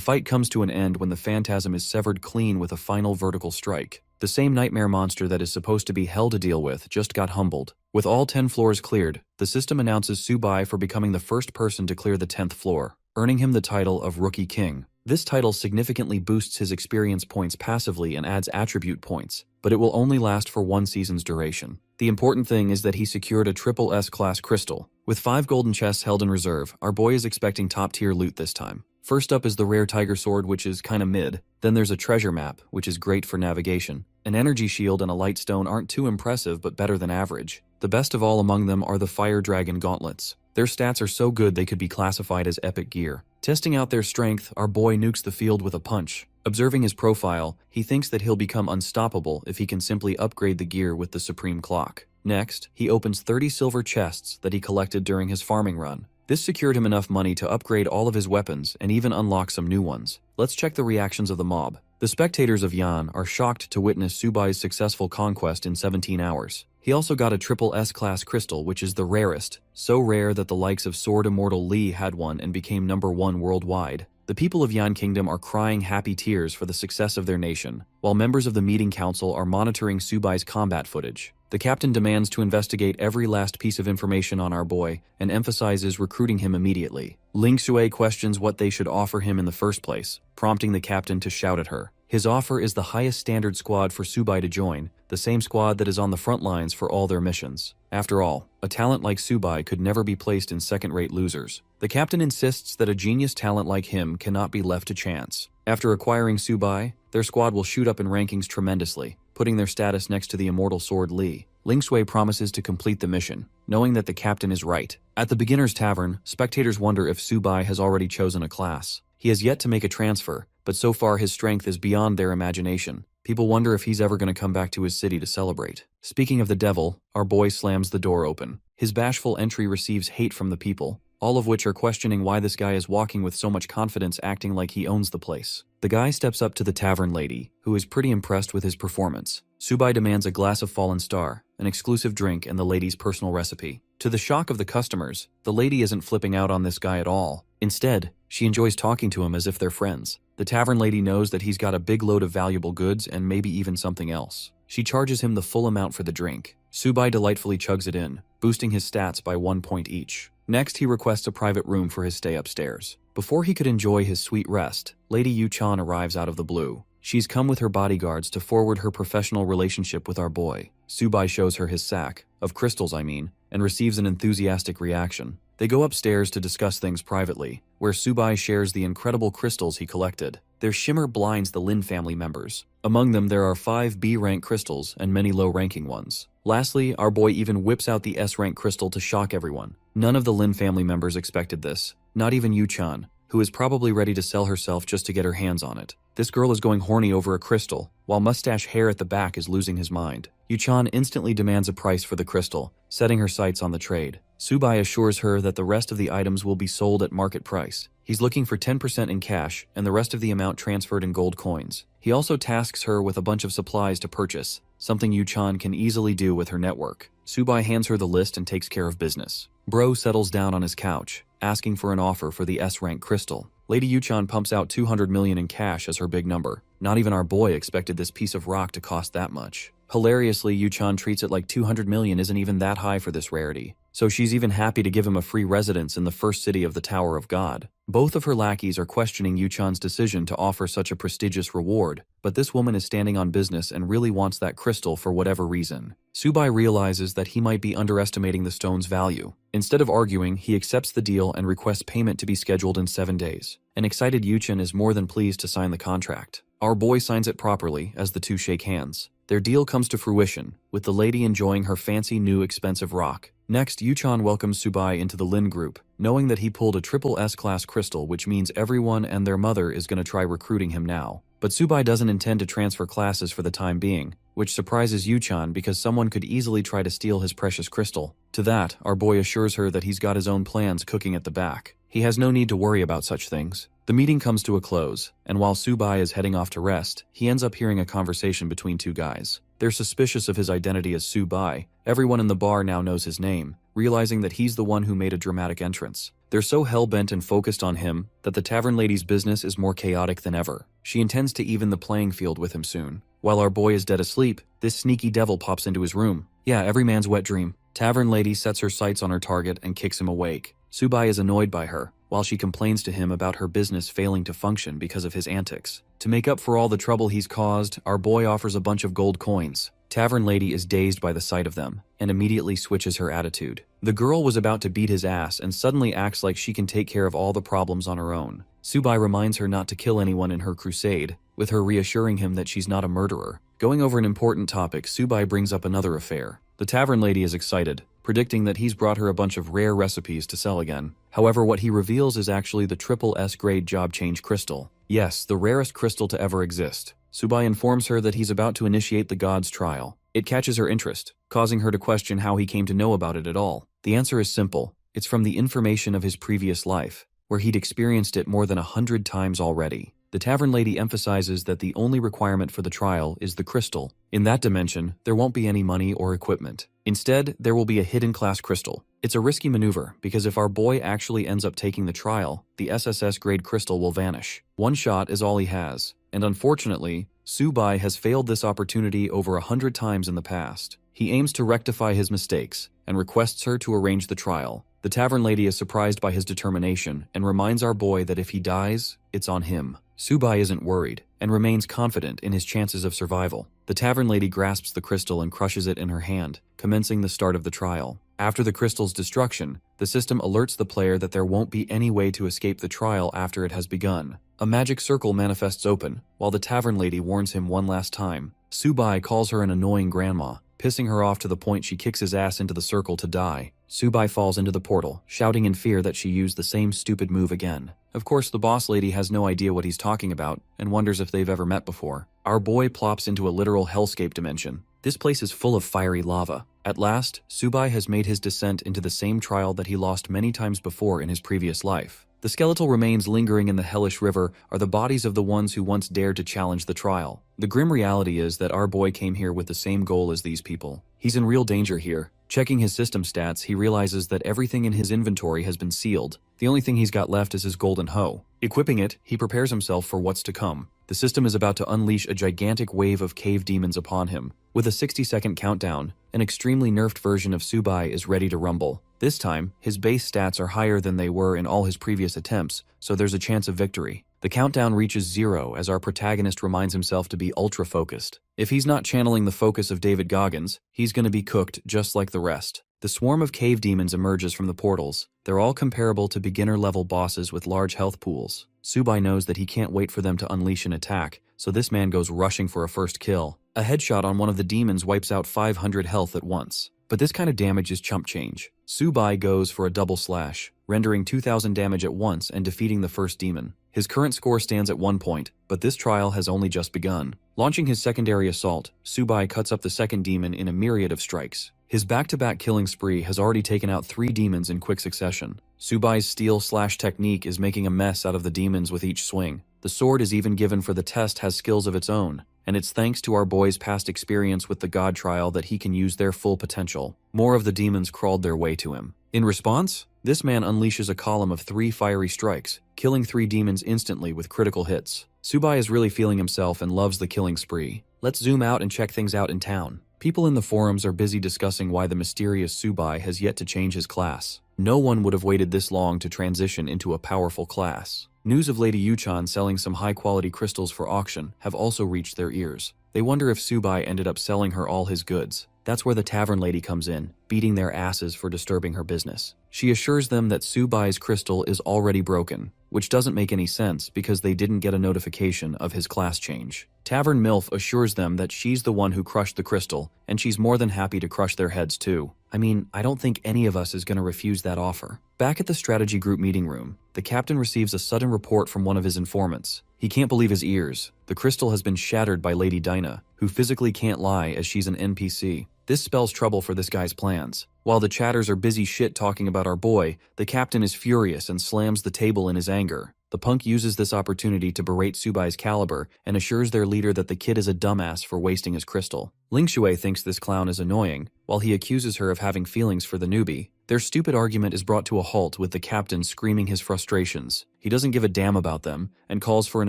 fight comes to an end when the phantasm is severed clean with a final vertical strike. The same nightmare monster that is supposed to be hell to deal with just got humbled. With all 10 floors cleared, the system announces Subai for becoming the first person to clear the 10th floor, earning him the title of Rookie King. This title significantly boosts his experience points passively and adds attribute points, but it will only last for one season's duration. The important thing is that he secured a triple S-class crystal. With 5 golden chests held in reserve, our boy is expecting top-tier loot this time. First up is the rare tiger sword, which is kinda mid. Then there's a treasure map, which is great for navigation. An energy shield and a light stone aren't too impressive, but better than average. The best of all among them are the fire dragon gauntlets. Their stats are so good they could be classified as epic gear. Testing out their strength, our boy nukes the field with a punch. Observing his profile, he thinks that he'll become unstoppable if he can simply upgrade the gear with the supreme clock. Next, he opens 30 silver chests that he collected during his farming run. This secured him enough money to upgrade all of his weapons and even unlock some new ones. Let's check the reactions of the mob. The spectators of Yan are shocked to witness Subai's successful conquest in 17 hours. He also got a triple S-class crystal, which is the rarest, so rare that the likes of Sword Immortal Lee had one and became #1 worldwide. The people of Yan Kingdom are crying happy tears for the success of their nation, while members of the meeting council are monitoring Subai's combat footage. The captain demands to investigate every last piece of information on our boy and emphasizes recruiting him immediately. Ling Shui questions what they should offer him in the first place, prompting the captain to shout at her. His offer is the highest standard squad for Subai to join, the same squad that is on the front lines for all their missions. After all, a talent like Subai could never be placed in second-rate losers. The captain insists that a genius talent like him cannot be left to chance. After acquiring Subai, their squad will shoot up in rankings tremendously, putting their status next to the immortal sword Li. Ling Shui promises to complete the mission, knowing that the captain is right. At the beginner's tavern, spectators wonder if Subai has already chosen a class. He has yet to make a transfer, but so far his strength is beyond their imagination. People wonder if he's ever going to come back to his city to celebrate. Speaking of the devil, our boy slams the door open. His bashful entry receives hate from the people, all of which are questioning why this guy is walking with so much confidence, acting like he owns the place. The guy steps up to the tavern lady, who is pretty impressed with his performance. Subai demands a glass of Fallen Star, an exclusive drink and the lady's personal recipe. To the shock of the customers, the lady isn't flipping out on this guy at all. Instead, she enjoys talking to him as if they're friends. The tavern lady knows that he's got a big load of valuable goods and maybe even something else. She charges him the full amount for the drink. Subai delightfully chugs it in, boosting his stats by 1 point each. Next, he requests a private room for his stay upstairs. Before he could enjoy his sweet rest, Lady Yu-chan arrives out of the blue. She's come with her bodyguards to forward her professional relationship with our boy. Subai shows her his sack, of crystals I mean, and receives an enthusiastic reaction. They go upstairs to discuss things privately, where Subai shares the incredible crystals he collected. Their shimmer blinds the Lin family members. Among them, there are 5 B-rank crystals and many low-ranking ones. Lastly, our boy even whips out the S-rank crystal to shock everyone. None of the Lin family members expected this, not even Yu-chan, who is probably ready to sell herself just to get her hands on it. This girl is going horny over a crystal, while mustache hair at the back is losing his mind. Yu-chan instantly demands a price for the crystal, setting her sights on the trade. Subai assures her that the rest of the items will be sold at market price. He's looking for 10% in cash and the rest of the amount transferred in gold coins. He also tasks her with a bunch of supplies to purchase, something Yu-chan can easily do with her network. Subai hands her the list and takes care of business. Bro settles down on his couch, asking for an offer for the S-rank crystal. Lady Yu-chan pumps out 200 million in cash as her big number. Not even our boy expected this piece of rock to cost that much. Hilariously, Yu-chan treats it like 200 million isn't even that high for this rarity. So she's even happy to give him a free residence in the first city of the Tower of God. Both of her lackeys are questioning Yu-chan's decision to offer such a prestigious reward, but this woman is standing on business and really wants that crystal for whatever reason. Subai realizes that he might be underestimating the stone's value. Instead of arguing, he accepts the deal and requests payment to be scheduled in 7 days. An excited Yu-chan is more than pleased to sign the contract. Our boy signs it properly as the two shake hands. Their deal comes to fruition, with the lady enjoying her fancy new expensive rock. Next, Yu-chan welcomes Subai into the Lin group, knowing that he pulled a triple S-class crystal, which means everyone and their mother is going to try recruiting him now. But Subai doesn't intend to transfer classes for the time being, which surprises Yuchan because someone could easily try to steal his precious crystal. To that, our boy assures her that he's got his own plans cooking at the back. He has no need to worry about such things. The meeting comes to a close, and while Subai is heading off to rest, he ends up hearing a conversation between two guys. They're suspicious of his identity as Subai. Everyone in the bar now knows his name, realizing that he's the one who made a dramatic entrance. They're so hell-bent and focused on him that the tavern lady's business is more chaotic than ever. She intends to even the playing field with him soon. While our boy is dead asleep, this sneaky devil pops into his room. Yeah, every man's wet dream. Tavern lady sets her sights on her target and kicks him awake. Subai is annoyed by her, while she complains to him about her business failing to function because of his antics. To make up for all the trouble he's caused, our boy offers a bunch of gold coins. Tavern lady is dazed by the sight of them, and immediately switches her attitude. The girl was about to beat his ass and suddenly acts like she can take care of all the problems on her own. Subai reminds her not to kill anyone in her crusade, with her reassuring him that she's not a murderer. Going over an important topic, Subai brings up another affair. The tavern lady is excited, predicting that he's brought her a bunch of rare recipes to sell again. However, what he reveals is actually the triple S grade job change crystal. Yes, the rarest crystal to ever exist. Subai informs her that he's about to initiate the god's trial. It catches her interest, causing her to question how he came to know about it at all. The answer is simple. It's from the information of his previous life, where he'd experienced it more than 100 times already. The tavern lady emphasizes that the only requirement for the trial is the crystal. In that dimension, there won't be any money or equipment. Instead, there will be a hidden class crystal. It's a risky maneuver, because if our boy actually ends up taking the trial, the SSS grade crystal will vanish. One shot is all he has, and unfortunately, Subai has failed this opportunity over 100 times in the past. He aims to rectify his mistakes, and requests her to arrange the trial. The tavern lady is surprised by his determination, and reminds our boy that if he dies, it's on him. Subai isn't worried, and remains confident in his chances of survival. The tavern lady grasps the crystal and crushes it in her hand, commencing the start of the trial. After the crystal's destruction, the system alerts the player that there won't be any way to escape the trial after it has begun. A magic circle manifests open, while the tavern lady warns him one last time. Subai calls her an annoying grandma, pissing her off to the point she kicks his ass into the circle to die. Subai falls into the portal, shouting in fear that she used the same stupid move again. Of course, the boss lady has no idea what he's talking about, and wonders if they've ever met before. Our boy plops into a literal hellscape dimension. This place is full of fiery lava. At last, Subai has made his descent into the same trial that he lost many times before in his previous life. The skeletal remains lingering in the hellish river are the bodies of the ones who once dared to challenge the trial. The grim reality is that our boy came here with the same goal as these people. He's in real danger here. Checking his system stats, he realizes that everything in his inventory has been sealed. The only thing he's got left is his golden hoe. Equipping it, he prepares himself for what's to come. The system is about to unleash a gigantic wave of cave demons upon him. With a 60-second countdown, an extremely nerfed version of Subai is ready to rumble. This time, his base stats are higher than they were in all his previous attempts, so there's a chance of victory. The countdown reaches 0 as our protagonist reminds himself to be ultra-focused. If he's not channeling the focus of David Goggins, he's gonna be cooked just like the rest. The swarm of cave demons emerges from the portals. They're all comparable to beginner-level bosses with large health pools. Subai knows that he can't wait for them to unleash an attack, so this man goes rushing for a first kill. A headshot on one of the demons wipes out 500 health at once. But this kind of damage is chump change. Subai goes for a double slash, rendering 2,000 damage at once and defeating the first demon. His current score stands at 1 point, but this trial has only just begun. Launching his secondary assault, Subai cuts up the second demon in a myriad of strikes. His back-to-back killing spree has already taken out 3 demons in quick succession. Subai's steal-slash technique is making a mess out of the demons with each swing. The sword is even given for the test has skills of its own, and it's thanks to our boy's past experience with the god trial that he can use their full potential. More of the demons crawled their way to him. In response, this man unleashes a column of 3 fiery strikes, killing 3 demons instantly with critical hits. Subai is really feeling himself and loves the killing spree. Let's zoom out and check things out in town. People in the forums are busy discussing why the mysterious Subai has yet to change his class. No one would have waited this long to transition into a powerful class. News of Lady Yuchan selling some high-quality crystals for auction have also reached their ears. They wonder if Subai ended up selling her all his goods. That's where the tavern lady comes in, beating their asses for disturbing her business. She assures them that Subai's crystal is already broken, which doesn't make any sense because they didn't get a notification of his class change. Tavern MILF assures them that she's the one who crushed the crystal, and she's more than happy to crush their heads too. I mean, I don't think any of us is going to refuse that offer. Back at the strategy group meeting room, the captain receives a sudden report from one of his informants. He can't believe his ears. The crystal has been shattered by Lady Dinah, who physically can't lie as she's an NPC. This spells trouble for this guy's plans. While the chatters are busy shit talking about our boy, the captain is furious and slams the table in his anger. The punk uses this opportunity to berate Subai's caliber and assures their leader that the kid is a dumbass for wasting his crystal. Ling Shui thinks this clown is annoying, while he accuses her of having feelings for the newbie. Their stupid argument is brought to a halt with the captain screaming his frustrations. He doesn't give a damn about them, and calls for an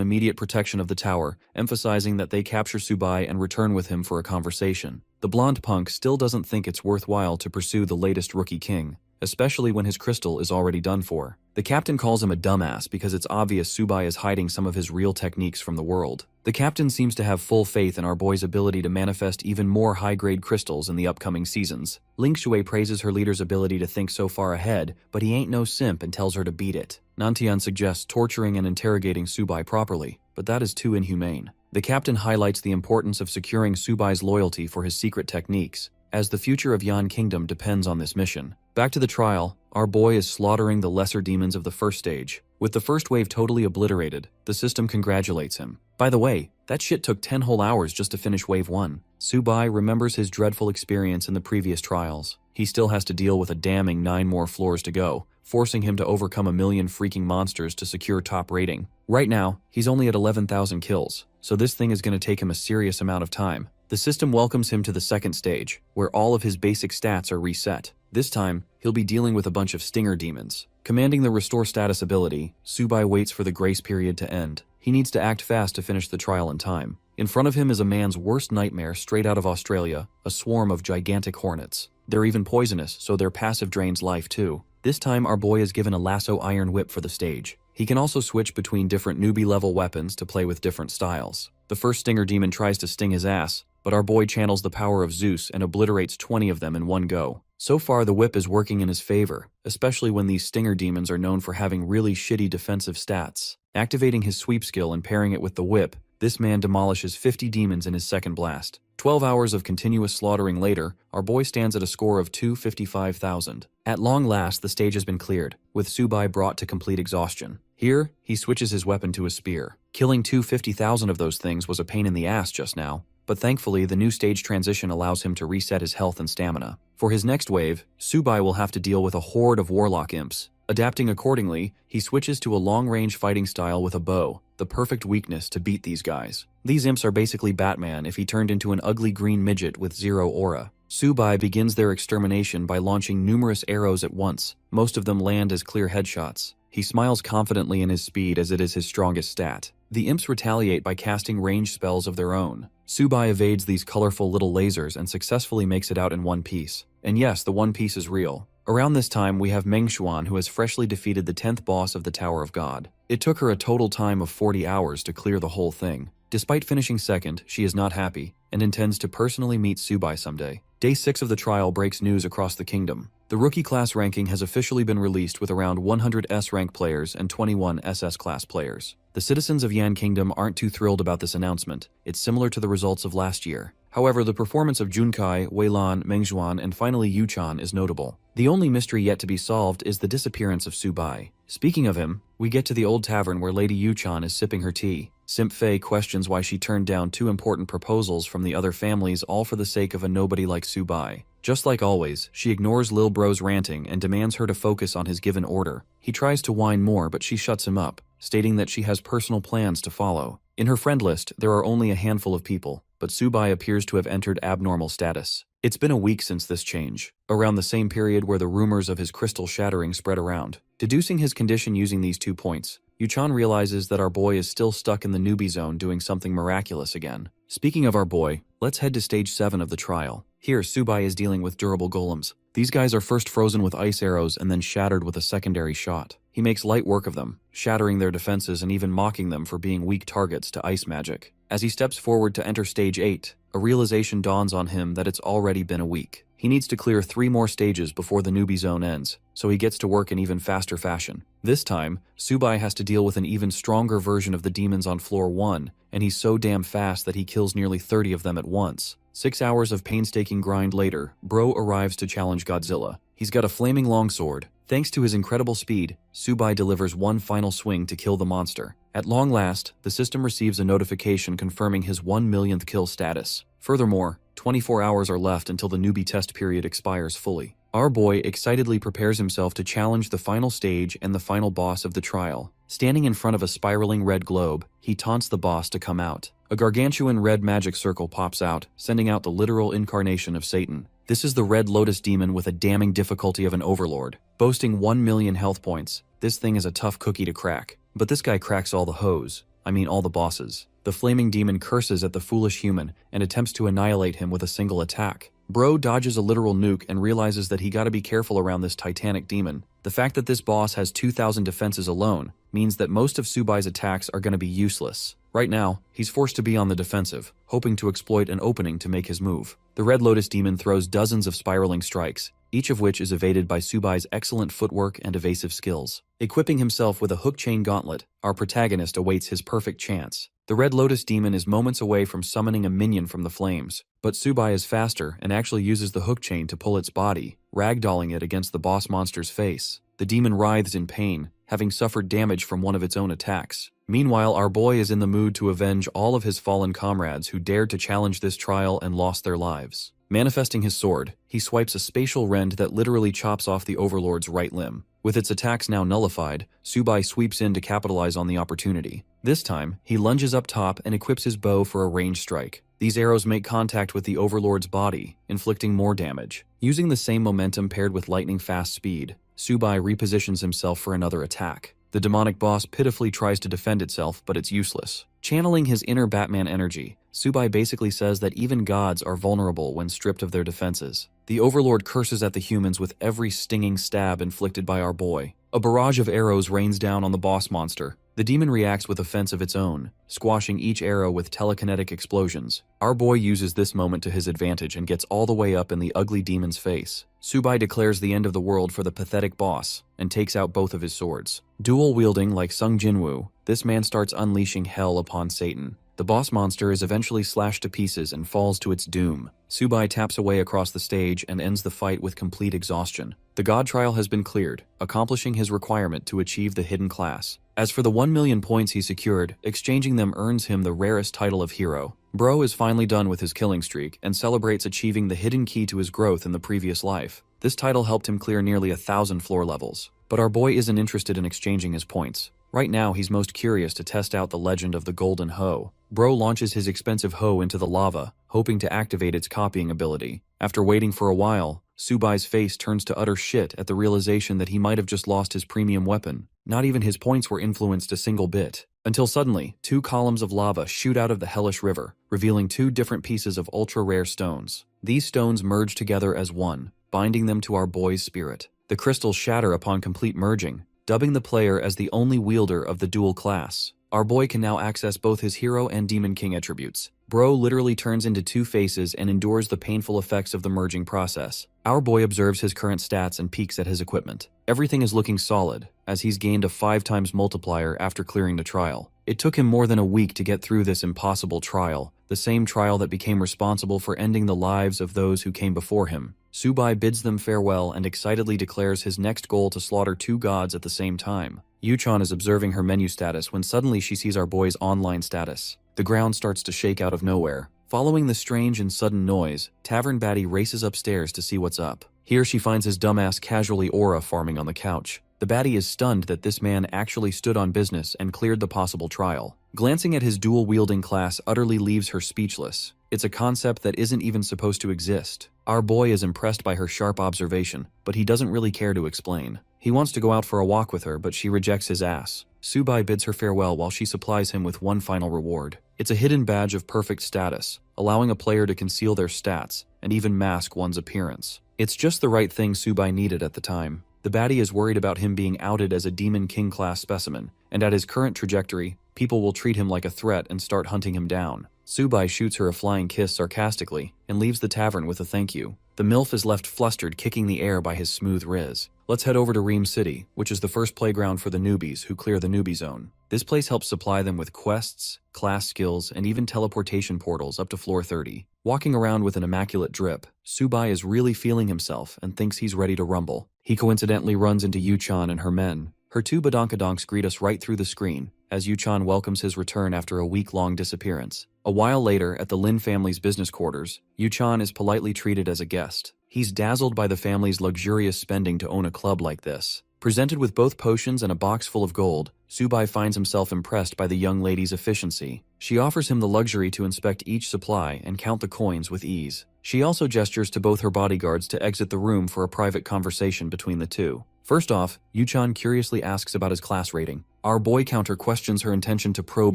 immediate protection of the tower, emphasizing that they capture Subai and return with him for a conversation. The blonde punk still doesn't think it's worthwhile to pursue the latest rookie king, especially when his crystal is already done for. The captain calls him a dumbass because it's obvious Subai is hiding some of his real techniques from the world. The captain seems to have full faith in our boy's ability to manifest even more high-grade crystals in the upcoming seasons. Ling Shui praises her leader's ability to think so far ahead, but he ain't no simp and tells her to beat it. Nantian suggests torturing and interrogating Subai properly, but that is too inhumane. The captain highlights the importance of securing Subai's loyalty for his secret techniques, as the future of Yan Kingdom depends on this mission. Back to the trial, our boy is slaughtering the lesser demons of the first stage. With the first wave totally obliterated, the system congratulates him. By the way, that shit took 10 whole hours just to finish wave 1. Subai remembers his dreadful experience in the previous trials. He still has to deal with a damning 9 more floors to go, forcing him to overcome a million freaking monsters to secure top rating. Right now, he's only at 11,000 kills, so this thing is going to take him a serious amount of time. The system welcomes him to the second stage, where all of his basic stats are reset. This time, he'll be dealing with a bunch of stinger demons. Commanding the Restore Status ability, Subai waits for the grace period to end. He needs to act fast to finish the trial in time. In front of him is a man's worst nightmare straight out of Australia, a swarm of gigantic hornets. They're even poisonous, so their passive drains life too. This time our boy is given a lasso iron whip for the stage. He can also switch between different newbie-level weapons to play with different styles. The first stinger demon tries to sting his ass, but our boy channels the power of Zeus and obliterates 20 of them in one go. So far, the whip is working in his favor, especially when these stinger demons are known for having really shitty defensive stats. Activating his sweep skill and pairing it with the whip, this man demolishes 50 demons in his second blast. 12 hours of continuous slaughtering later, our boy stands at a score of 255,000. At long last, the stage has been cleared, with Subai brought to complete exhaustion. Here, he switches his weapon to a spear. Killing 250,000 of those things was a pain in the ass just now, but thankfully the new stage transition allows him to reset his health and stamina. For his next wave, Subai will have to deal with a horde of warlock imps. Adapting accordingly, he switches to a long-range fighting style with a bow, the perfect weakness to beat these guys. These imps are basically Batman if he turned into an ugly green midget with zero aura. Subai begins their extermination by launching numerous arrows at once. Most of them land as clear headshots. He smiles confidently in his speed as it is his strongest stat. The imps retaliate by casting ranged spells of their own. Subai evades these colorful little lasers and successfully makes it out in one piece. And yes, the one piece is real. Around this time, we have Meng Xuan, who has freshly defeated the 10th boss of the Tower of God. It took her a total time of 40 hours to clear the whole thing. Despite finishing second, she is not happy, and intends to personally meet Subai someday. Day 6 of the trial breaks news across the kingdom. The rookie class ranking has officially been released with around 100 S-rank players and 21 SS class players. The citizens of Yan Kingdom aren't too thrilled about this announcement. It's similar to the results of last year. However, the performance of Junkai, Weilan, Mengzhuan, and finally Yuchan is notable. The only mystery yet to be solved is the disappearance of Subai. Speaking of him, we get to the old tavern where Lady Yuchan is sipping her tea. Simp Fei questions why she turned down 2 important proposals from the other families, all for the sake of a nobody like Subai. Just like always, she ignores Lil Bro's ranting and demands her to focus on his given order. He tries to whine more, but she shuts him up, stating that she has personal plans to follow. In her friend list, there are only a handful of people, but Subai appears to have entered abnormal status. It's been a week since this change, around the same period where the rumors of his crystal shattering spread around. Deducing his condition using these 2 points, Yuchan realizes that our boy is still stuck in the newbie zone doing something miraculous again. Speaking of our boy, let's head to stage 7 of the trial. Here, Subai is dealing with durable golems. These guys are first frozen with ice arrows and then shattered with a secondary shot. He makes light work of them, shattering their defenses and even mocking them for being weak targets to ice magic. As he steps forward to enter stage 8, a realization dawns on him that it's already been a week. He needs to clear 3 more stages before the newbie zone ends, so he gets to work in even faster fashion. This time, Subai has to deal with an even stronger version of the demons on floor 1, and he's so damn fast that he kills nearly 30 of them at once. 6 hours of painstaking grind later, Bro arrives to challenge Godzilla. He's got a flaming longsword. Thanks to his incredible speed, Subai delivers one final swing to kill the monster. At long last, the system receives a notification confirming his 1 millionth kill status. Furthermore, 24 hours are left until the newbie test period expires fully. Our boy excitedly prepares himself to challenge the final stage and the final boss of the trial. Standing in front of a spiraling red globe, he taunts the boss to come out. A gargantuan red magic circle pops out, sending out the literal incarnation of Satan. This is the Red Lotus Demon with a damning difficulty of an overlord. Boasting 1 million health points, this thing is a tough cookie to crack. But this guy cracks all the hoes. I mean all the bosses. The flaming demon curses at the foolish human and attempts to annihilate him with a single attack. Bro dodges a literal nuke and realizes that he gotta be careful around this titanic demon. The fact that this boss has 2,000 defenses alone means that most of Subai's attacks are gonna be useless. Right now, he's forced to be on the defensive, hoping to exploit an opening to make his move. The Red Lotus Demon throws dozens of spiraling strikes, each of which is evaded by Subai's excellent footwork and evasive skills. Equipping himself with a hook chain gauntlet, our protagonist awaits his perfect chance. The Red Lotus Demon is moments away from summoning a minion from the flames, but Subai is faster and actually uses the hook chain to pull its body, ragdolling it against the boss monster's face. The demon writhes in pain, having suffered damage from one of its own attacks. Meanwhile, our boy is in the mood to avenge all of his fallen comrades who dared to challenge this trial and lost their lives. Manifesting his sword, he swipes a spatial rend that literally chops off the overlord's right limb. With its attacks now nullified, Subai sweeps in to capitalize on the opportunity. This time, he lunges up top and equips his bow for a ranged strike. These arrows make contact with the overlord's body, inflicting more damage. Using the same momentum paired with lightning-fast speed, Subai repositions himself for another attack. The demonic boss pitifully tries to defend itself, but it's useless. Channeling his inner Batman energy, Subai basically says that even gods are vulnerable when stripped of their defenses. The overlord curses at the humans with every stinging stab inflicted by our boy. A barrage of arrows rains down on the boss monster. The demon reacts with offense of its own, squashing each arrow with telekinetic explosions. Our boy uses this moment to his advantage and gets all the way up in the ugly demon's face. Subai declares the end of the world for the pathetic boss and takes out both of his swords. Dual-wielding like Sung Jinwoo, this man starts unleashing hell upon Satan. The boss monster is eventually slashed to pieces and falls to its doom. Subai taps away across the stage and ends the fight with complete exhaustion. The god trial has been cleared, accomplishing his requirement to achieve the hidden class. As for the 1 million points he secured, exchanging them earns him the rarest title of hero. Bro is finally done with his killing streak and celebrates achieving the hidden key to his growth in the previous life. This title helped him clear nearly 1,000 floor levels. But our boy isn't interested in exchanging his points. Right now, he's most curious to test out the legend of the Golden Hoe. Bro launches his expensive hoe into the lava, hoping to activate its copying ability. After waiting for a while, Subai's face turns to utter shit at the realization that he might have just lost his premium weapon. Not even his points were influenced a single bit. Until suddenly, 2 columns of lava shoot out of the hellish river, revealing 2 different pieces of ultra-rare stones. These stones merge together as one, binding them to our boy's spirit. The crystals shatter upon complete merging, dubbing the player as the only wielder of the dual class. Our boy can now access both his hero and demon king attributes. Bro literally turns into 2 faces and endures the painful effects of the merging process. Our boy observes his current stats and peeks at his equipment. Everything is looking solid, as he's gained a 5 times multiplier after clearing the trial. It took him more than a week to get through this impossible trial, the same trial that became responsible for ending the lives of those who came before him. Subai bids them farewell and excitedly declares his next goal to slaughter 2 gods at the same time. Yuchan is observing her menu status when suddenly she sees our boy's online status. The ground starts to shake out of nowhere. Following the strange and sudden noise, Tavern Baddie races upstairs to see what's up. Here she finds his dumbass casually aura farming on the couch. The baddie is stunned that this man actually stood on business and cleared the possible trial. Glancing at his dual-wielding class utterly leaves her speechless. It's a concept that isn't even supposed to exist. Our boy is impressed by her sharp observation, but he doesn't really care to explain. He wants to go out for a walk with her, but she rejects his ass. Subai bids her farewell while she supplies him with one final reward. It's a hidden badge of perfect status, allowing a player to conceal their stats and even mask one's appearance. It's just the right thing Subai needed at the time. The baddie is worried about him being outed as a Demon King class specimen, and at his current trajectory, people will treat him like a threat and start hunting him down. Subai shoots her a flying kiss sarcastically and leaves the tavern with a thank you. The MILF is left flustered, kicking the air by his smooth riz. Let's head over to Ream City, which is the first playground for the newbies who clear the newbie zone. This place helps supply them with quests, class skills, and even teleportation portals up to floor 30. Walking around with an immaculate drip, Subai is really feeling himself and thinks he's ready to rumble. He coincidentally runs into Yu-chan and her men. Her two badonkadonks greet us right through the screen, as Yu-chan welcomes his return after a week-long disappearance. A while later, at the Lin family's business quarters, Yu-chan is politely treated as a guest. He's dazzled by the family's luxurious spending to own a club like this. Presented with both potions and a box full of gold, Subai finds himself impressed by the young lady's efficiency. She offers him the luxury to inspect each supply and count the coins with ease. She also gestures to both her bodyguards to exit the room for a private conversation between the two. First off, Yu-chan curiously asks about his class rating. Our boy counter questions her intention to probe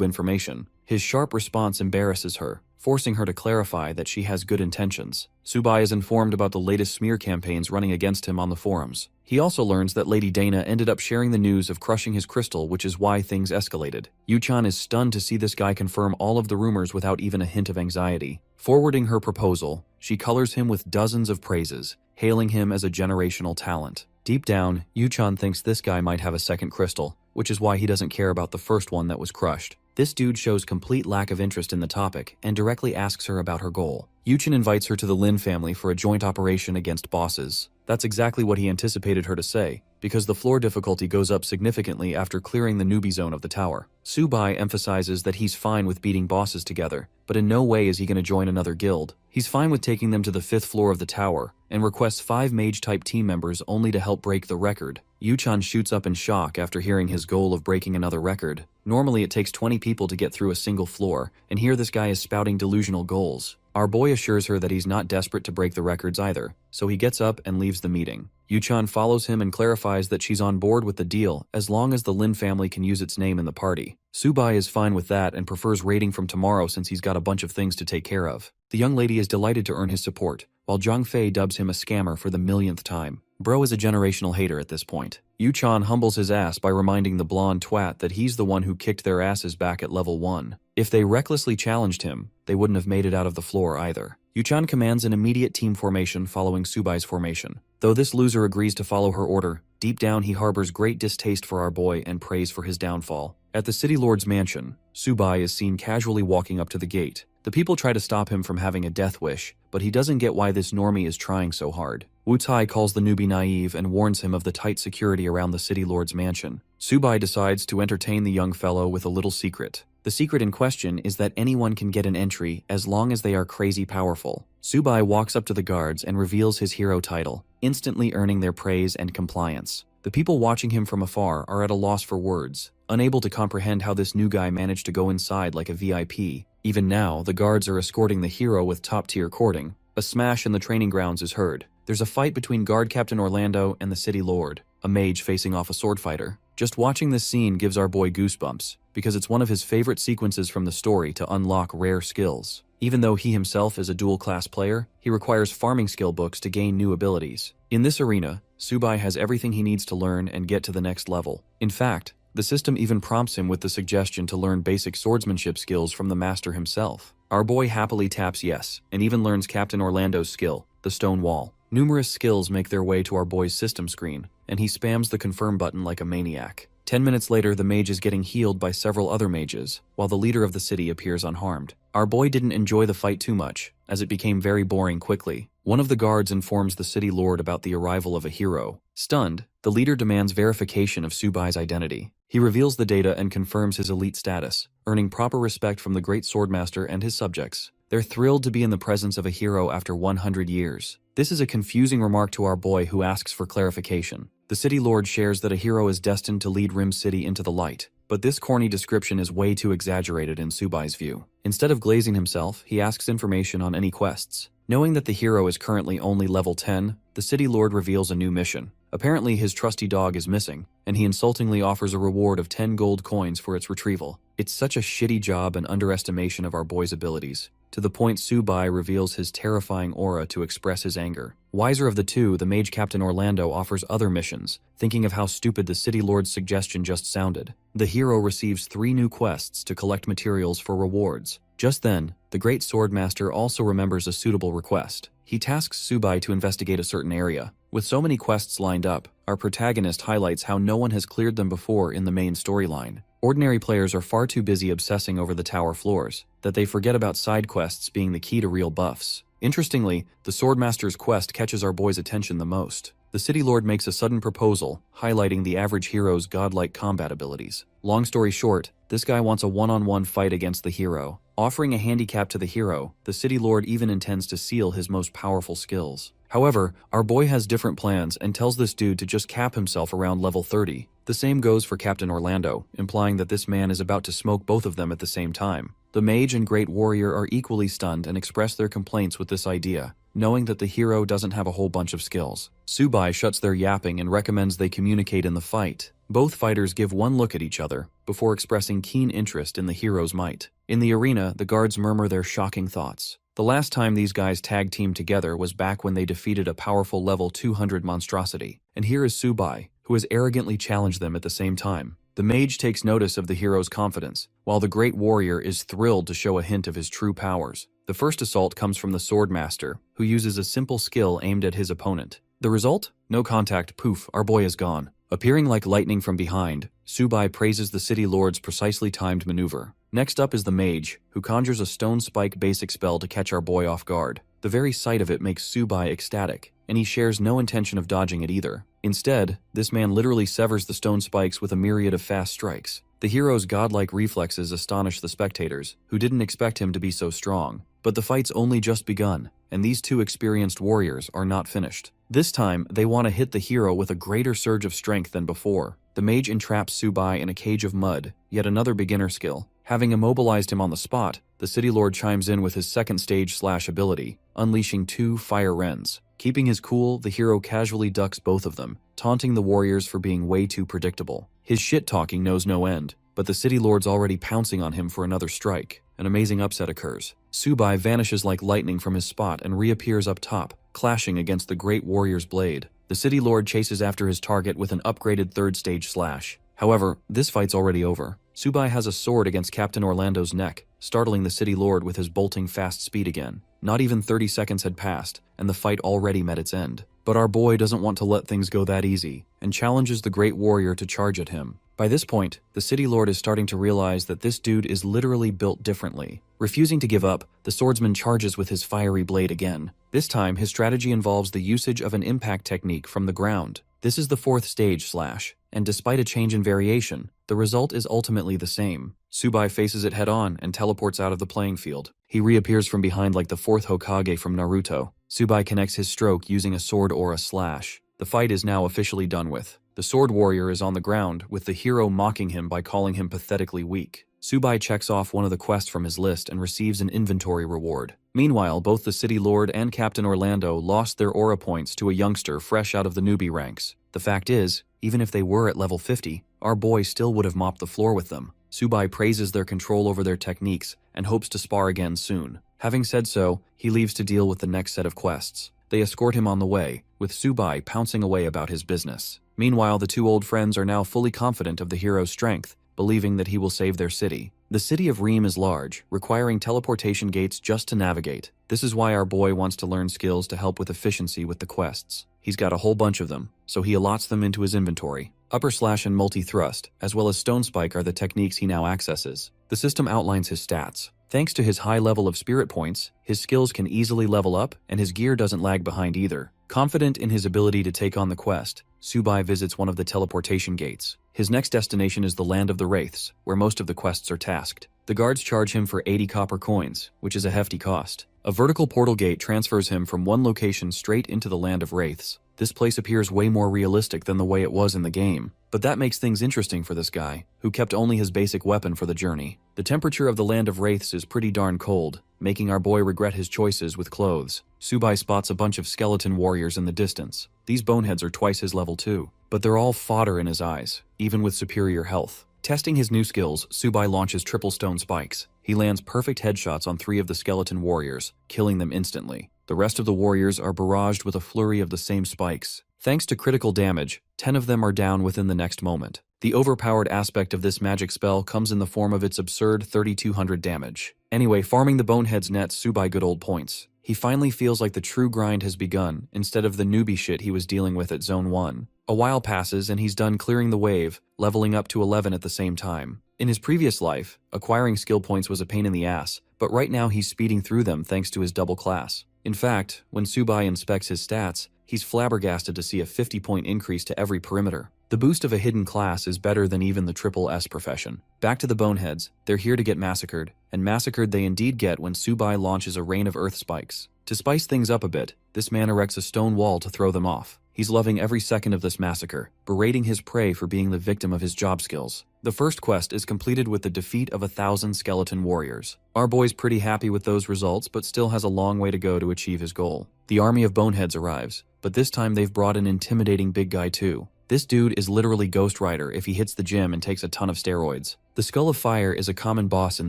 information. His sharp response embarrasses her, forcing her to clarify that she has good intentions. Subai is informed about the latest smear campaigns running against him on the forums. He also learns that Lady Dana ended up sharing the news of crushing his crystal, which is why things escalated. Yu-chan is stunned to see this guy confirm all of the rumors without even a hint of anxiety. Forwarding her proposal, she colors him with dozens of praises, hailing him as a generational talent. Deep down, Yu-chan thinks this guy might have a second crystal, which is why he doesn't care about the first one that was crushed. This dude shows complete lack of interest in the topic and directly asks her about her goal. Yu-chan invites her to the Lin family for a joint operation against bosses. That's exactly what he anticipated her to say, because the floor difficulty goes up significantly after clearing the newbie zone of the tower. Subai emphasizes that he's fine with beating bosses together, but in no way is he going to join another guild. He's fine with taking them to the 5th floor of the tower, and requests 5 mage-type team members only to help break the record. Yu-chan shoots up in shock after hearing his goal of breaking another record. Normally it takes 20 people to get through a single floor, and here this guy is spouting delusional goals. Our boy assures her that he's not desperate to break the records either, so he gets up and leaves the meeting. Yu-chan follows him and clarifies that she's on board with the deal as long as the Lin family can use its name in the party. Subai is fine with that and prefers raiding from tomorrow since he's got a bunch of things to take care of. The young lady is delighted to earn his support, while Zhang Fei dubs him a scammer for the millionth time. Bro is a generational hater at this point. Yu-chan humbles his ass by reminding the blonde twat that he's the one who kicked their asses back at level 1. If they recklessly challenged him, they wouldn't have made it out of the floor either. Yu-chan commands an immediate team formation following Subai's formation. Though this loser agrees to follow her order, deep down he harbors great distaste for our boy and prays for his downfall. At the city lord's mansion, Subai is seen casually walking up to the gate. The people try to stop him from having a death wish, but he doesn't get why this normie is trying so hard. Wu Tai calls the newbie naive and warns him of the tight security around the city lord's mansion. Subai decides to entertain the young fellow with a little secret. The secret in question is that anyone can get an entry as long as they are crazy powerful. Subai walks up to the guards and reveals his hero title, instantly earning their praise and compliance. The people watching him from afar are at a loss for words, unable to comprehend how this new guy managed to go inside like a VIP. Even now, the guards are escorting the hero with top-tier courting. A smash in the training grounds is heard. There's a fight between Guard Captain Orlando and the City Lord, a mage facing off a sword fighter. Just watching this scene gives our boy goosebumps, because it's one of his favorite sequences from the story to unlock rare skills. Even though he himself is a dual-class player, he requires farming skill books to gain new abilities. In this arena, Subai has everything he needs to learn and get to the next level. In fact, the system even prompts him with the suggestion to learn basic swordsmanship skills from the master himself. Our boy happily taps yes, and even learns Captain Orlando's skill, the stone wall. Numerous skills make their way to our boy's system screen, and he spams the confirm button like a maniac. 10 minutes later, the mage is getting healed by several other mages, while the leader of the city appears unharmed. Our boy didn't enjoy the fight too much, as it became very boring quickly. One of the guards informs the city lord about the arrival of a hero. Stunned, the leader demands verification of Subai's identity. He reveals the data and confirms his elite status, earning proper respect from the great swordmaster and his subjects. They're thrilled to be in the presence of a hero after 100 years. This is a confusing remark to our boy who asks for clarification. The city lord shares that a hero is destined to lead Rim City into the light, but this corny description is way too exaggerated in Subai's view. Instead of glazing himself, he asks information on any quests. Knowing that the hero is currently only level 10, the city lord reveals a new mission. Apparently his trusty dog is missing, and he insultingly offers a reward of 10 gold coins for its retrieval. It's such a shitty job and underestimation of our boy's abilities, to the point Subai reveals his terrifying aura to express his anger. Wiser of the two, the mage Captain Orlando offers other missions, thinking of how stupid the city lord's suggestion just sounded. The hero receives 3 new quests to collect materials for rewards. Just then, the great swordmaster also remembers a suitable request. He tasks Subai to investigate a certain area. With so many quests lined up, our protagonist highlights how no one has cleared them before in the main storyline. Ordinary players are far too busy obsessing over the tower floors that they forget about side quests being the key to real buffs. Interestingly, the Swordmaster's quest catches our boy's attention the most. The City Lord makes a sudden proposal, highlighting the average hero's godlike combat abilities. Long story short, this guy wants a one-on-one fight against the hero. Offering a handicap to the hero, the City Lord even intends to seal his most powerful skills. However, our boy has different plans and tells this dude to just cap himself around level 30. The same goes for Captain Orlando, implying that this man is about to smoke both of them at the same time. The mage and great warrior are equally stunned and express their complaints with this idea, knowing that the hero doesn't have a whole bunch of skills. Subai shuts their yapping and recommends they communicate in the fight. Both fighters give one look at each other, before expressing keen interest in the hero's might. In the arena, the guards murmur their shocking thoughts. The last time these guys tag teamed together was back when they defeated a powerful level 200 monstrosity. And here is Subai, who has arrogantly challenged them at the same time. The mage takes notice of the hero's confidence, while the great warrior is thrilled to show a hint of his true powers. The first assault comes from the Swordmaster, who uses a simple skill aimed at his opponent. The result? No contact, poof, our boy is gone. Appearing like lightning from behind, Subai praises the City Lord's precisely timed maneuver. Next up is the mage, who conjures a stone spike basic spell to catch our boy off guard. The very sight of it makes Subai ecstatic, and he shares no intention of dodging it either. Instead, this man literally severs the stone spikes with a myriad of fast strikes. The hero's godlike reflexes astonish the spectators, who didn't expect him to be so strong. But the fight's only just begun, and these two experienced warriors are not finished. This time, they want to hit the hero with a greater surge of strength than before. The mage entraps Subai in a cage of mud, yet another beginner skill. Having immobilized him on the spot, the City Lord chimes in with his second stage slash ability, unleashing 2 fire wrens. Keeping his cool, the hero casually ducks both of them, taunting the warriors for being way too predictable. His shit-talking knows no end, but the City Lord's already pouncing on him for another strike. An amazing upset occurs. Subai vanishes like lightning from his spot and reappears up top, clashing against the great warrior's blade. The City Lord chases after his target with an upgraded third stage slash. However, this fight's already over. Subai has a sword against Captain Orlando's neck, startling the City Lord with his bolting fast speed again. Not even 30 seconds had passed, and the fight already met its end. But our boy doesn't want to let things go that easy, and challenges the great warrior to charge at him. By this point, the City Lord is starting to realize that this dude is literally built differently. Refusing to give up, the swordsman charges with his fiery blade again. This time, his strategy involves the usage of an impact technique from the ground. This is the 4th stage slash, and despite a change in variation, the result is ultimately the same. Subai faces it head-on and teleports out of the playing field. He reappears from behind like the 4th Hokage from Naruto. Subai connects his stroke using a sword or a slash. The fight is now officially done with. The sword warrior is on the ground, with the hero mocking him by calling him pathetically weak. Subai checks off one of the quests from his list and receives an inventory reward. Meanwhile, both the City Lord and Captain Orlando lost their aura points to a youngster fresh out of the newbie ranks. The fact is, even if they were at level 50, our boy still would have mopped the floor with them. Subai praises their control over their techniques and hopes to spar again soon. Having said so, he leaves to deal with the next set of quests. They escort him on the way, with Subai pouncing away about his business. Meanwhile, the two old friends are now fully confident of the hero's strength, believing that he will save their city. The city of Reem is large, requiring teleportation gates just to navigate. This is why our boy wants to learn skills to help with efficiency with the quests. He's got a whole bunch of them, so he allots them into his inventory. Upper slash and multi-thrust, as well as stone spike are the techniques he now accesses. The system outlines his stats. Thanks to his high level of spirit points, his skills can easily level up, and his gear doesn't lag behind either. Confident in his ability to take on the quest, Subai visits one of the teleportation gates. His next destination is the Land of the Wraiths, where most of the quests are tasked. The guards charge him for 80 copper coins, which is a hefty cost. A vertical portal gate transfers him from one location straight into the Land of Wraiths. This place appears way more realistic than the way it was in the game, but that makes things interesting for this guy, who kept only his basic weapon for the journey. The temperature of the Land of Wraiths is pretty darn cold, making our boy regret his choices with clothes. Subai spots a bunch of skeleton warriors in the distance. These boneheads are twice his level 2, but they're all fodder in his eyes, even with superior health. Testing his new skills, Subai launches triple stone spikes. He lands perfect headshots on 3 of the skeleton warriors, killing them instantly. The rest of the warriors are barraged with a flurry of the same spikes. Thanks to critical damage, 10 of them are down within the next moment. The overpowered aspect of this magic spell comes in the form of its absurd 3200 damage. Anyway, farming the boneheads nets Subai good old points. He finally feels like the true grind has begun, instead of the newbie shit he was dealing with at Zone 1. A while passes and he's done clearing the wave, leveling up to 11 at the same time. In his previous life, acquiring skill points was a pain in the ass, but right now he's speeding through them thanks to his double class. In fact, when Subai inspects his stats, he's flabbergasted to see a 50-point increase to every perimeter. The boost of a hidden class is better than even the triple S profession. Back to the boneheads, they're here to get massacred, and massacred they indeed get when Subai launches a rain of earth spikes. To spice things up a bit, this man erects a stone wall to throw them off. He's loving every second of this massacre, berating his prey for being the victim of his job skills. The first quest is completed with the defeat of 1,000 skeleton warriors. Our boy's pretty happy with those results, but still has a long way to go to achieve his goal. The army of boneheads arrives, but this time they've brought an intimidating big guy too. This dude is literally Ghost Rider if he hits the gym and takes a ton of steroids. The Skull of Fire is a common boss in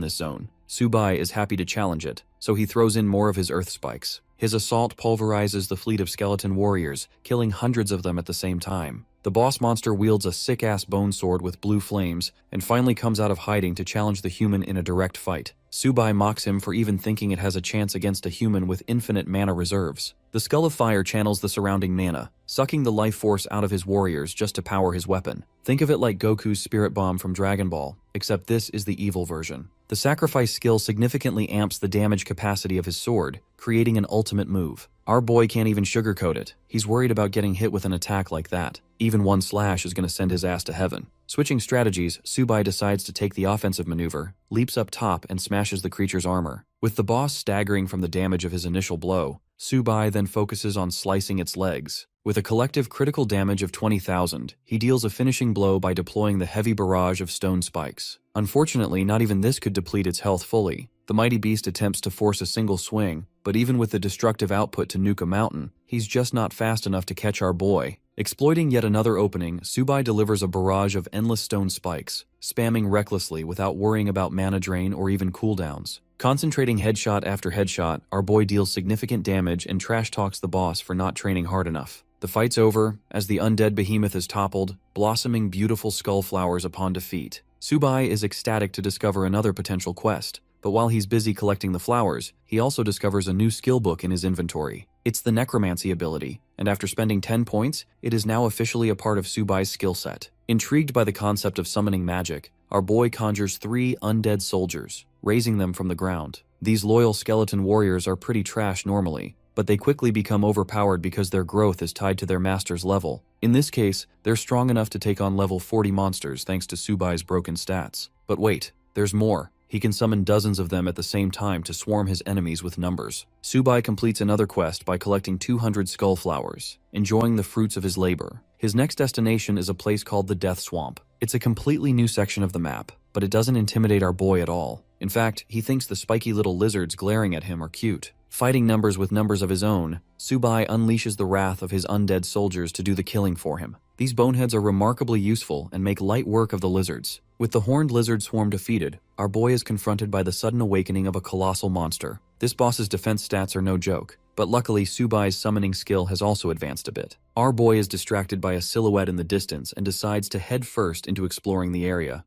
this zone. Subai is happy to challenge it, so he throws in more of his earth spikes. His assault pulverizes the fleet of skeleton warriors, killing hundreds of them at the same time. The boss monster wields a sick-ass bone sword with blue flames, and finally comes out of hiding to challenge the human in a direct fight. Subai mocks him for even thinking it has a chance against a human with infinite mana reserves. The Skull of Fire channels the surrounding mana, sucking the life force out of his warriors just to power his weapon. Think of it like Goku's Spirit Bomb from Dragon Ball, except this is the evil version. The sacrifice skill significantly amps the damage capacity of his sword, creating an ultimate move. Our boy can't even sugarcoat it. He's worried about getting hit with an attack like that. Even one slash is going to send his ass to heaven. Switching strategies, Subai decides to take the offensive maneuver, leaps up top and smashes the creature's armor. With the boss staggering from the damage of his initial blow, Subai then focuses on slicing its legs. With a collective critical damage of 20,000, he deals a finishing blow by deploying the heavy barrage of stone spikes. Unfortunately, not even this could deplete its health fully. The mighty beast attempts to force a single swing, but even with the destructive output to nuke a mountain, he's just not fast enough to catch our boy. Exploiting yet another opening, Subai delivers a barrage of endless stone spikes, spamming recklessly without worrying about mana drain or even cooldowns. Concentrating headshot after headshot, our boy deals significant damage and trash talks the boss for not training hard enough. The fight's over, as the undead behemoth is toppled, blossoming beautiful skull flowers upon defeat. Subai is ecstatic to discover another potential quest, but while he's busy collecting the flowers, he also discovers a new skill book in his inventory. It's the Necromancy ability, and after spending 10 points, it is now officially a part of Subai's skill set. Intrigued by the concept of summoning magic, our boy conjures 3 undead soldiers, raising them from the ground. These loyal skeleton warriors are pretty trash normally, but they quickly become overpowered because their growth is tied to their master's level. In this case, they're strong enough to take on level 40 monsters thanks to Subai's broken stats. But wait, there's more. He can summon dozens of them at the same time to swarm his enemies with numbers. Subai completes another quest by collecting 200 skull flowers, enjoying the fruits of his labor. His next destination is a place called the Death Swamp. It's a completely new section of the map, but it doesn't intimidate our boy at all. In fact, he thinks the spiky little lizards glaring at him are cute. Fighting numbers with numbers of his own, Subai unleashes the wrath of his undead soldiers to do the killing for him. These boneheads are remarkably useful and make light work of the lizards. With the horned lizard swarm defeated, our boy is confronted by the sudden awakening of a colossal monster. This boss's defense stats are no joke, but luckily Subai's summoning skill has also advanced a bit. Our boy is distracted by a silhouette in the distance and decides to head first into exploring the area.